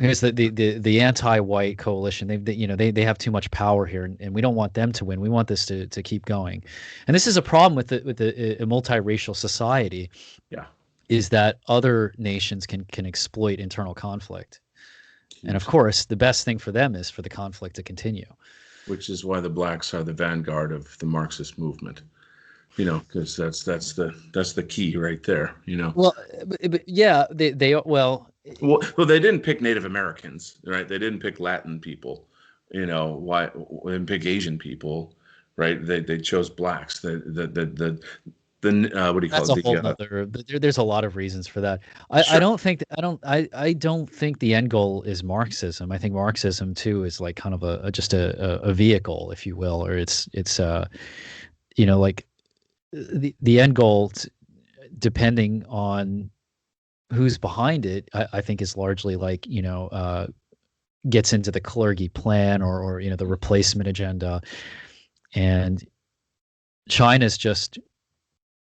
Here's the anti-white coalition. They have too much power here, and we don't want them to win. We want this to keep going. And this is a problem with a multiracial society, Yeah. is that other nations can exploit internal conflict. And of Huge. course, the best thing for them is for the conflict to continue. Which is why the blacks are the vanguard of the Marxist movement. Because that's the key right there. Well, but yeah, they well, Well, they didn't pick Native Americans, right? They didn't pick Latin people. Why? They didn't pick Asian people, right? They chose blacks. What do you call that's it? a whole nother. There's a lot of reasons for that. I Sure. don't think I don't think the end goal is Marxism. I think Marxism too is like kind of just a vehicle, if you will, or it's like the end goal, depending on who's behind it, I think is largely like gets into the Kalergi plan, or the replacement agenda, and China's just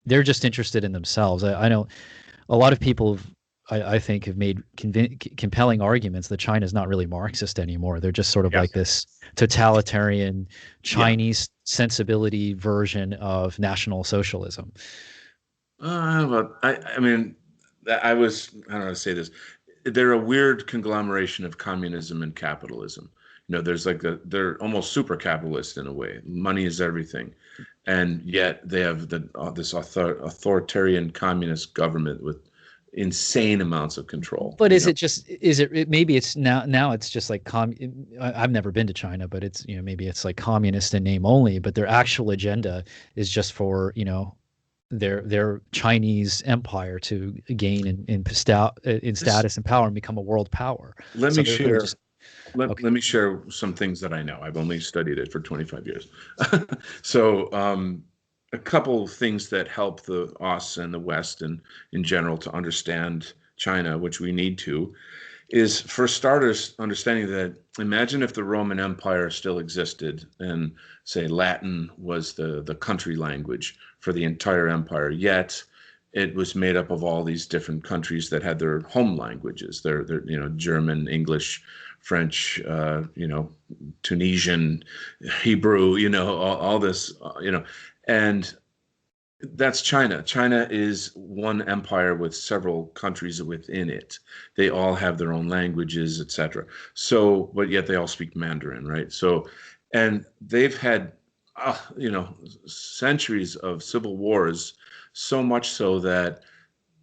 they're just interested in themselves. I know a lot of people I think have made compelling arguments that China's not really Marxist anymore. They're just sort of Yeah. like this totalitarian Yeah. Chinese sensibility version of National Socialism. But I mean, I don't know how to say this. They're a weird conglomeration of communism and capitalism. There's like they're almost super capitalist in a way. Money is everything, and yet they have this authoritarian communist government with insane amounts of control. But maybe it's now it's just like I've never been to China, but it's maybe it's like communist in name only, but their actual agenda is just for their Chinese empire to gain in This status and power and become a world power. let So me they're share just let, okay. let me share some things that I know. I've only studied it for 25 years. So, a couple of things that help the us and the West and in general to understand China, which we need to, is for starters understanding that imagine if the Roman Empire still existed and say Latin was the country language for the entire empire, yet it was made up of all these different countries that had their home languages, their German, English, French, Tunisian, Hebrew, all this, and that's China. China is one empire with several countries within it. They all have their own languages, etc. So, but yet they all speak Mandarin, right? So, and they've had, centuries of civil wars, so much so that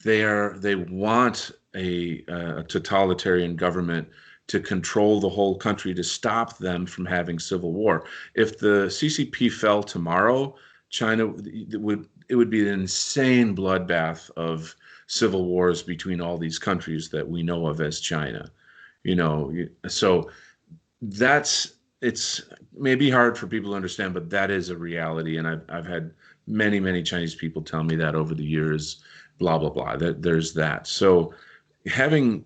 they want a totalitarian government to control the whole country to stop them from having civil war. If the CCP fell tomorrow, China it would be an insane bloodbath of civil wars between all these countries that we know of as China. So that's it's maybe hard for people to understand, but that is a reality, and I've had many Chinese people tell me that over the years. Blah blah blah. That there's that. So having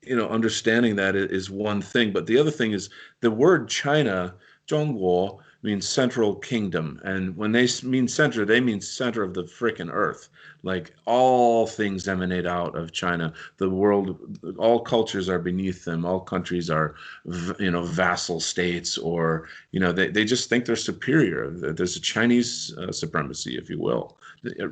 understanding that is one thing, but the other thing is the word China, 中国. means central kingdom. And when they mean center, they mean center of the frickin' earth. Like all things emanate out of China. The world, all cultures are beneath them. All countries are, vassal states, or, they just think they're superior. There's a Chinese supremacy, if you will.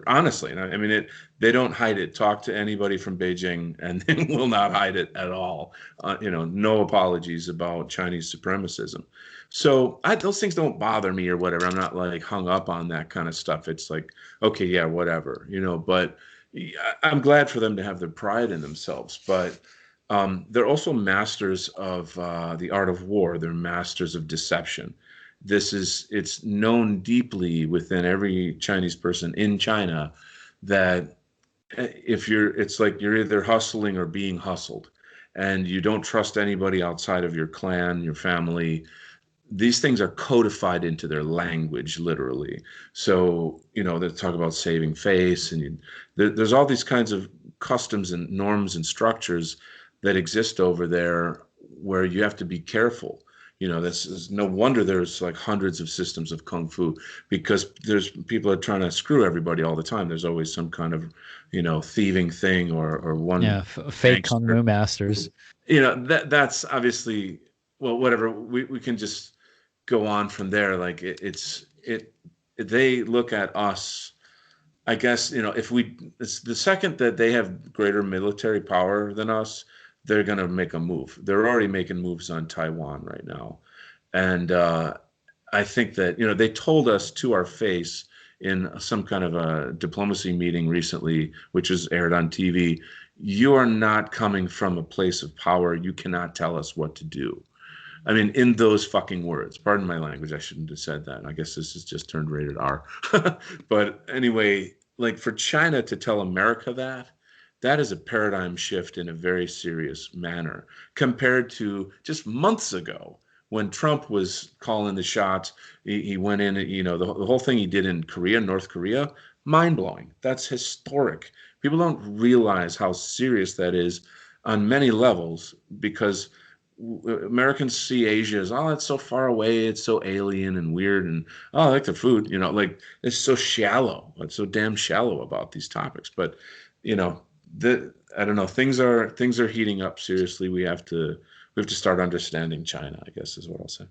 Honestly, and I mean it. They don't hide it. Talk to anybody from Beijing, and they will not hide it at all. No apologies about Chinese supremacism. So those things don't bother me or whatever. I'm not like hung up on that kind of stuff. It's like, okay, yeah, whatever, But I'm glad for them to have their pride in themselves. But they're also masters of the art of war. They're masters of deception. It's known deeply within every Chinese person in China that it's like you're either hustling or being hustled, and you don't trust anybody outside of your clan, your family. These things are codified into their language, literally. So, they talk about saving face, and there's all these kinds of customs and norms and structures that exist over there where you have to be careful. This is no wonder there's like hundreds of systems of kung fu, because there's people are trying to screw everybody all the time. There's always some kind of, thieving thing, or one Yeah, fake kung gangster. fu masters. That's obviously, well, whatever. We can just go on from there. Like they look at us, I guess, if it's the second that they have greater military power than us, they're going to make a move. They're already making moves on Taiwan right now. And I think that, they told us to our face in some kind of a diplomacy meeting recently, which was aired on TV, you are not coming from a place of power. You cannot tell us what to do. I mean, in those fucking words. Pardon my language. I shouldn't have said that. I guess this has just turned rated R. But anyway, like for China to tell America that is a paradigm shift in a very serious manner compared to just months ago when Trump was calling the shots. He went in, the whole thing he did in Korea, North Korea, mind blowing. That's historic. People don't realize how serious that is on many levels, because Americans see Asia as, oh, it's so far away, it's so alien and weird, and oh, I like the food, like it's so shallow. It's so damn shallow about these topics. But you know, I don't know. Things are heating up seriously. We have to start understanding China, I guess is what I'll say.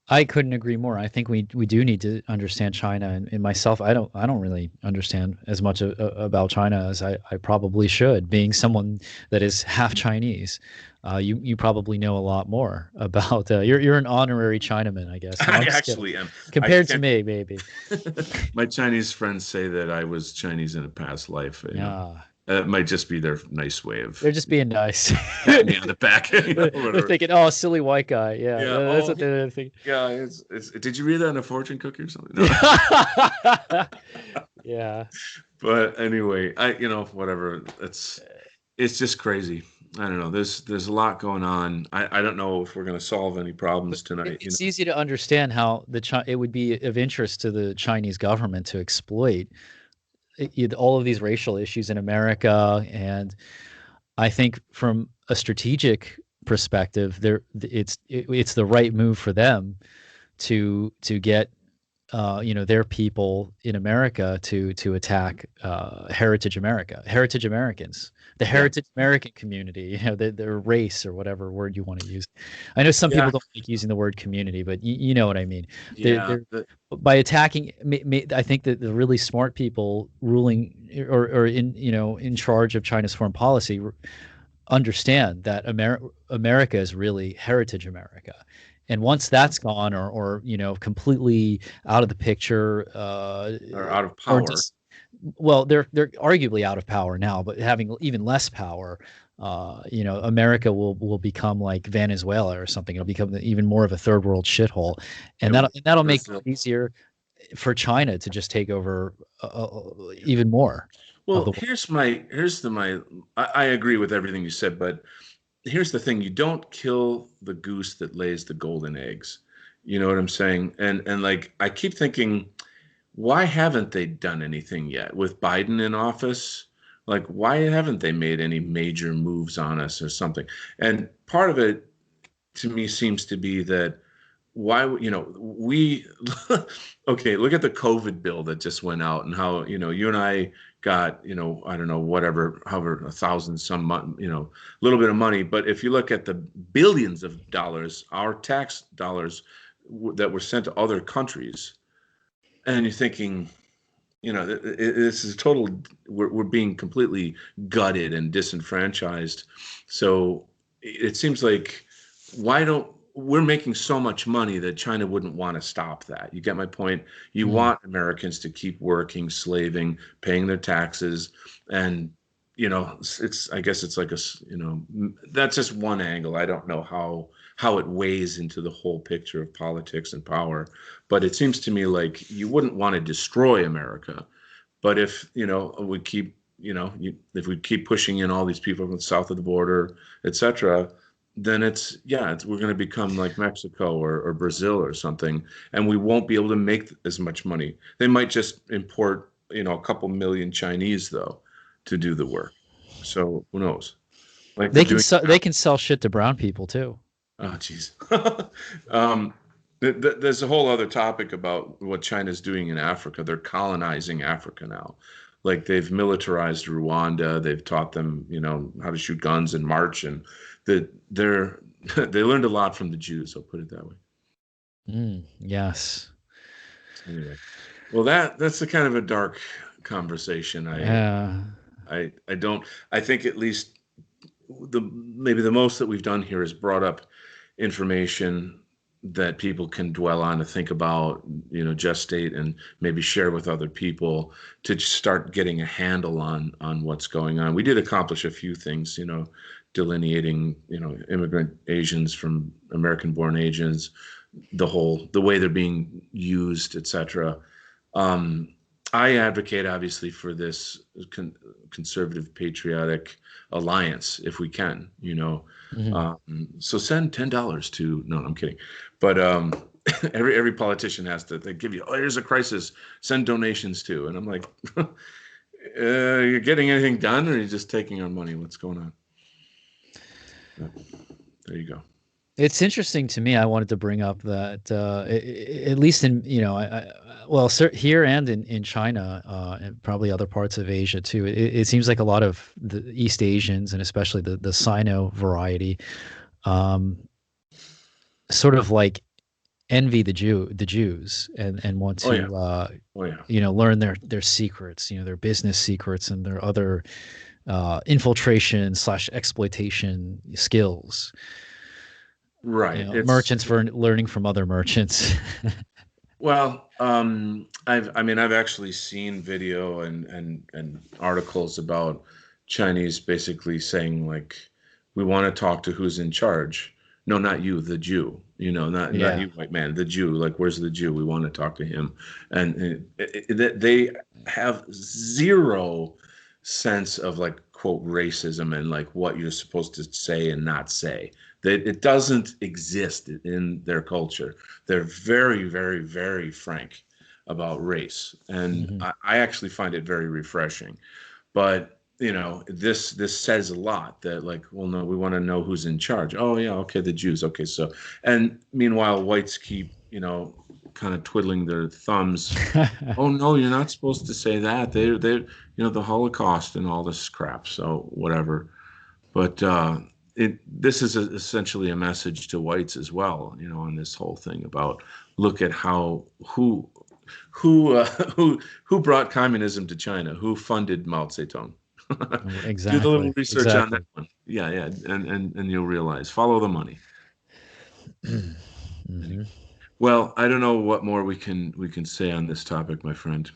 I couldn't agree more. I think we do need to understand China, and myself, I don't really understand as much about China as I probably should. Being someone that is half Chinese, you probably know a lot more about. You're an honorary Chinaman, I guess. No, I I'm just kidding. actually am. I Compared to can't. me, maybe. My Chinese friends say that I was Chinese in a past life. Yeah, It might just be their nice way of they're just being nice. patting me on the back, They're whatever. thinking, "Oh, silly white guy." Yeah, Yeah. that's Oh, what they're thinking. yeah. It's. Did you read that in a fortune cookie or something? No. Yeah. But anyway, whatever. It's just crazy. I don't know. There's a lot going on. I don't know if we're gonna solve any But problems tonight. it's easy to understand how it would be of interest to the Chinese government to exploit all of these racial issues in America. And I think from a strategic perspective, it's the right move for them to get their people in America to attack heritage Americans, the Yeah. heritage American community, their race or whatever word you want to use. I know some Yeah. people don't like using the word community, but you know what I mean. Yeah. They're by attacking. I think that the really smart people ruling or in charge of China's foreign policy understand that America is really heritage America. And once that's gone or completely out of the picture, Are out of or power. just well, they're arguably out of power now, but having even less power, America will become like Venezuela or something. It'll become even more of a third world shithole, and Yeah. that'll make Brazil. it easier for China to just take over even more of Well, the world. I agree with everything you said, but here's the thing: you don't kill the goose that lays the golden eggs. You know what I'm saying? And like I keep thinking, why haven't they done anything yet with Biden in office? Like, why haven't they made any major moves on us or something? And part of it to me seems to be that why we okay, look at the COVID bill that just went out, and how you and I got I don't know, whatever, however, 1,000 some a little bit of money. But if you look at the billions of dollars, our tax dollars that were sent to other countries, and you're thinking, this is total. We're being completely gutted and disenfranchised. So it seems like, why don't we're making so much money that China wouldn't want to stop that? You get my point? You Mm. want Americans to keep working, slaving, paying their taxes, and it's I guess it's like that's just one angle. I don't know how it weighs into the whole picture of politics and power, but it seems to me like you wouldn't want to destroy America. But if we keep if we keep pushing in all these people from the south of the border, etc., then we're going to become like Mexico or Brazil or something, and we won't be able to make as much money. They might just import a couple million Chinese though to do the work. So who knows? Like they're doing They now. can sell shit to brown people too. Oh, jeez. um, there's a whole other topic about what China's doing in Africa. They're colonizing Africa now. Like they've militarized Rwanda. They've taught them, how to shoot guns and march, and they're they learned a lot from the Jews. I'll put it that way. Yes. Anyway, well, that's a kind of a dark conversation. Yeah. I don't. I think at least maybe the most that we've done here is brought up information that people can dwell on, to think about, gestate, and maybe share with other people to start getting a handle on what's going on. We did accomplish a few things, delineating, immigrant Asians from American-born Asians, the way they're being used, etc. I advocate, obviously, for this conservative patriotic alliance if we can, Mhm. so send $10 to, no, I'm kidding, but every politician has to, they give you, oh, here's a crisis, send donations to, and I'm like, you're getting anything done, or are you just taking our money? What's going on? But there you go. It's interesting to me. I wanted to bring up that at least in well, here and in China, and probably other parts of Asia too. It seems like a lot of the East Asians, and especially the Sino variety, um, sort of like envy the Jews, and want Oh yeah. to Oh yeah. learn their secrets, their business secrets, and their other infiltration slash exploitation skills. Right. Merchants for learning from other merchants. Well, I've actually seen video and articles about Chinese basically saying, like, we want to talk to who's in charge. No, not you, the Jew. Not Yeah. you, white man, the Jew. Like, where's the Jew? We want to talk to him. And they have zero sense of, like, quote, racism, and like what you're supposed to say and not say. That it doesn't exist in their culture. They're very, very, very frank about race, and Hmm. I actually find it very refreshing. But this says a lot, that, like, well, no, we want to know who's in charge. Oh yeah, okay, the Jews. Okay, so, and meanwhile, whites keep kind of twiddling their thumbs. Oh no, you're not supposed to say that. They the Holocaust and all this crap. So whatever. But this is essentially a message to whites as well, on this whole thing about, look at how who who brought communism to China, who funded Mao Zedong. Do the little Exactly. research on that Exactly. one. Yeah, yeah, and you'll realize, follow the money. Anyway. Hmm. Well, I don't know what more we can say on this topic, my friend.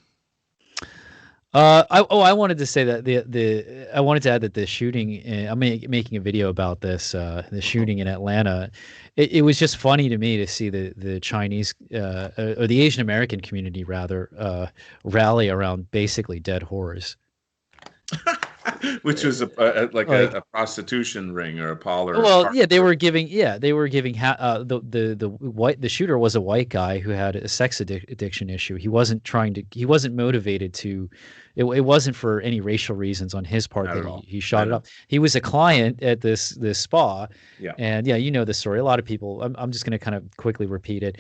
I wanted to say that I wanted to add that the shooting. I'm making a video about this. The shooting in Atlanta. It was just funny to me to see the Chinese or the Asian American community rather rally around basically dead whores. which was like like a prostitution ring or a parlor. well, yeah, they were giving the shooter was a white guy who had a addiction issue. He wasn't motivated to, it wasn't for any racial reasons on his part Not that at all. he I shot it know. up. He was a client at this spa, Yeah. and yeah, you know the story. A lot of people. I'm just going to kind of quickly repeat it.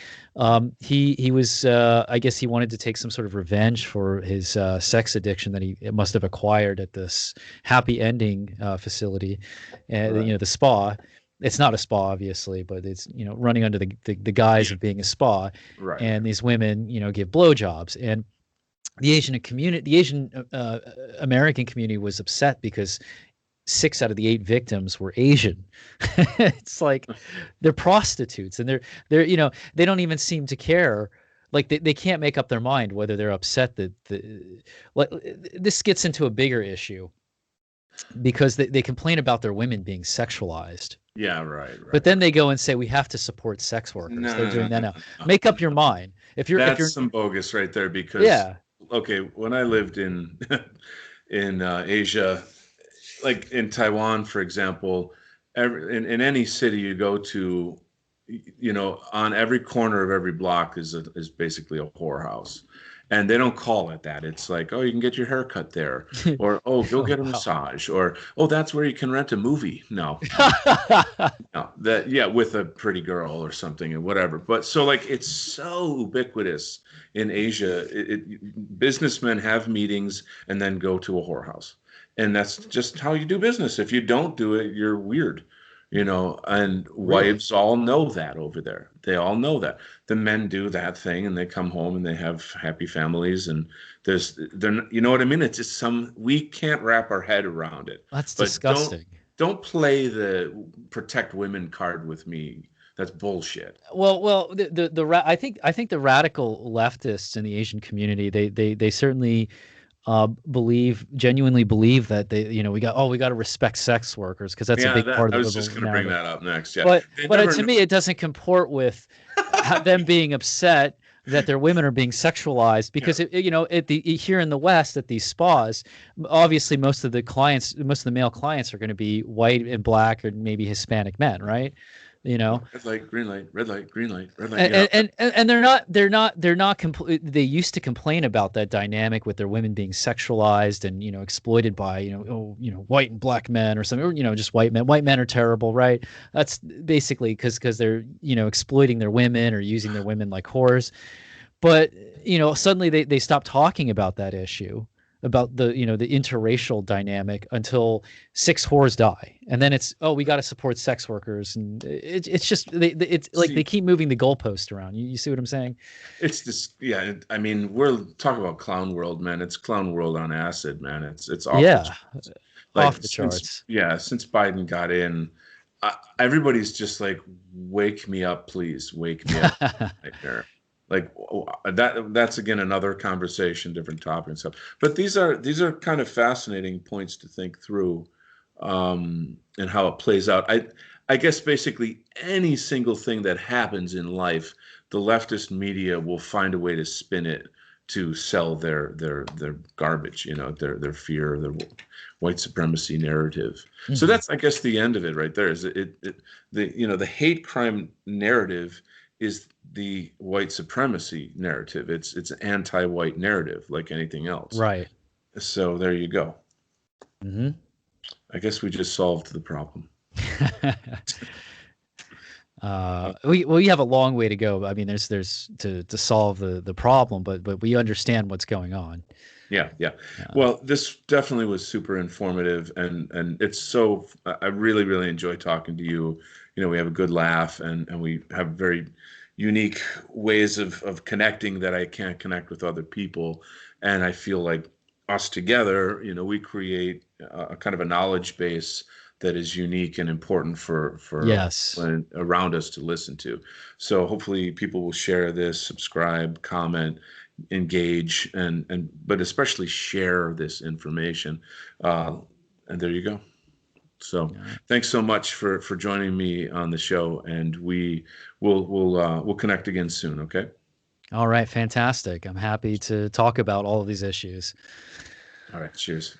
He was I guess he wanted to take some sort of revenge for his sex addiction that he must have acquired at this happy ending facility, and Right. the spa. It's not a spa, obviously, but it's running under the guise Yeah. of being a spa, Right. and Right. these women give blowjobs, and the Asian American community was upset because 6 out of the 8 victims were Asian. It's like they're prostitutes, and they're they don't even seem to care. Like they can't make up their mind whether they're upset that like this gets into a bigger issue because they complain about their women being sexualized. Yeah. Right. But Right. then Right. they go and say we have to support sex workers. No. They're No. No. doing that No. now. No. Make No. up your mind. If That's you're some bogus right there because, yeah. okay, when I lived in in Asia, like in Taiwan, for example, in any city you go to, on every corner of every block is basically a whorehouse. And they don't call it that. It's like, oh, you can get your hair cut there, or oh, go Oh get a wow. massage, or oh, that's where you can rent a movie. No, no, no, that yeah, with a pretty girl or something and whatever. But so like it's so ubiquitous in Asia. Businessmen have meetings and then go to a whorehouse, and that's just how you do business. If you don't do it, you're weird, and Really? wives all know that over there. They all know that the men do that thing and they come home and they have happy families, and you know what I mean? It's just we can't wrap our head around it. That's But disgusting. don't play the protect women card with me. That's bullshit. Well, I think the radical leftists in the Asian community, they certainly genuinely believe that we got to respect sex workers because that's a Yeah, big that part of I the was just liberal going to bring narrative. that up next. Yeah, But they but never to me, it doesn't comport with them being upset that their women are being sexualized yeah. because here in the West at these spas, obviously most of the male clients are going to be white and black or maybe Hispanic men, right? You know, Red light, green light, red light, green light, red light. and they used to complain about that dynamic with their women being sexualized and exploited by white and black men or something, or just white men are terrible, right? That's basically because they're exploiting their women or using their women like whores. But suddenly they stopped talking about that issue, about the interracial dynamic, until 6 whores die, and then it's, oh, we got to support sex workers, and it's just it's like they See, keep moving the goalpost around. You see what I'm saying? it's this. Yeah, I mean, we're talking about clown world, man. It's clown world on acid, man. It's off the Yeah, charts. off Like the since charts. yeah, since Biden got in, everybody's just like, wake me up, please, wake me up. Nightmare. Like that's again another conversation, different topic and stuff. But these are kind of fascinating points to think through, and how it plays out. I guess basically any single thing that happens in life, the leftist media will find a way to spin it to sell their garbage, their fear, their white supremacy narrative. So Hmm. that's, I guess, the end of it right there. Is the hate crime narrative is the white supremacy narrative. It's an anti-white narrative like anything else. Right. So there you go. Hmm. I guess we just solved the problem. We have a long way to go. I mean, there's to solve the problem, but we understand what's going on. Yeah, yeah. Uh, Well, this definitely was super informative, and it's so I really really enjoy talking to you. We have a good laugh, and we have very unique ways of connecting that I can't connect with other people, and I feel like us together, we create a kind of a knowledge base that is unique and important for yes. around us to listen to. So hopefully people will share this, subscribe, comment, engage, and but especially share this information. uh, and there you go. So All right. thanks so much for joining me on the show, and we'll connect again soon. Okay. All right. Fantastic. I'm happy to talk about all of these issues. All right, cheers.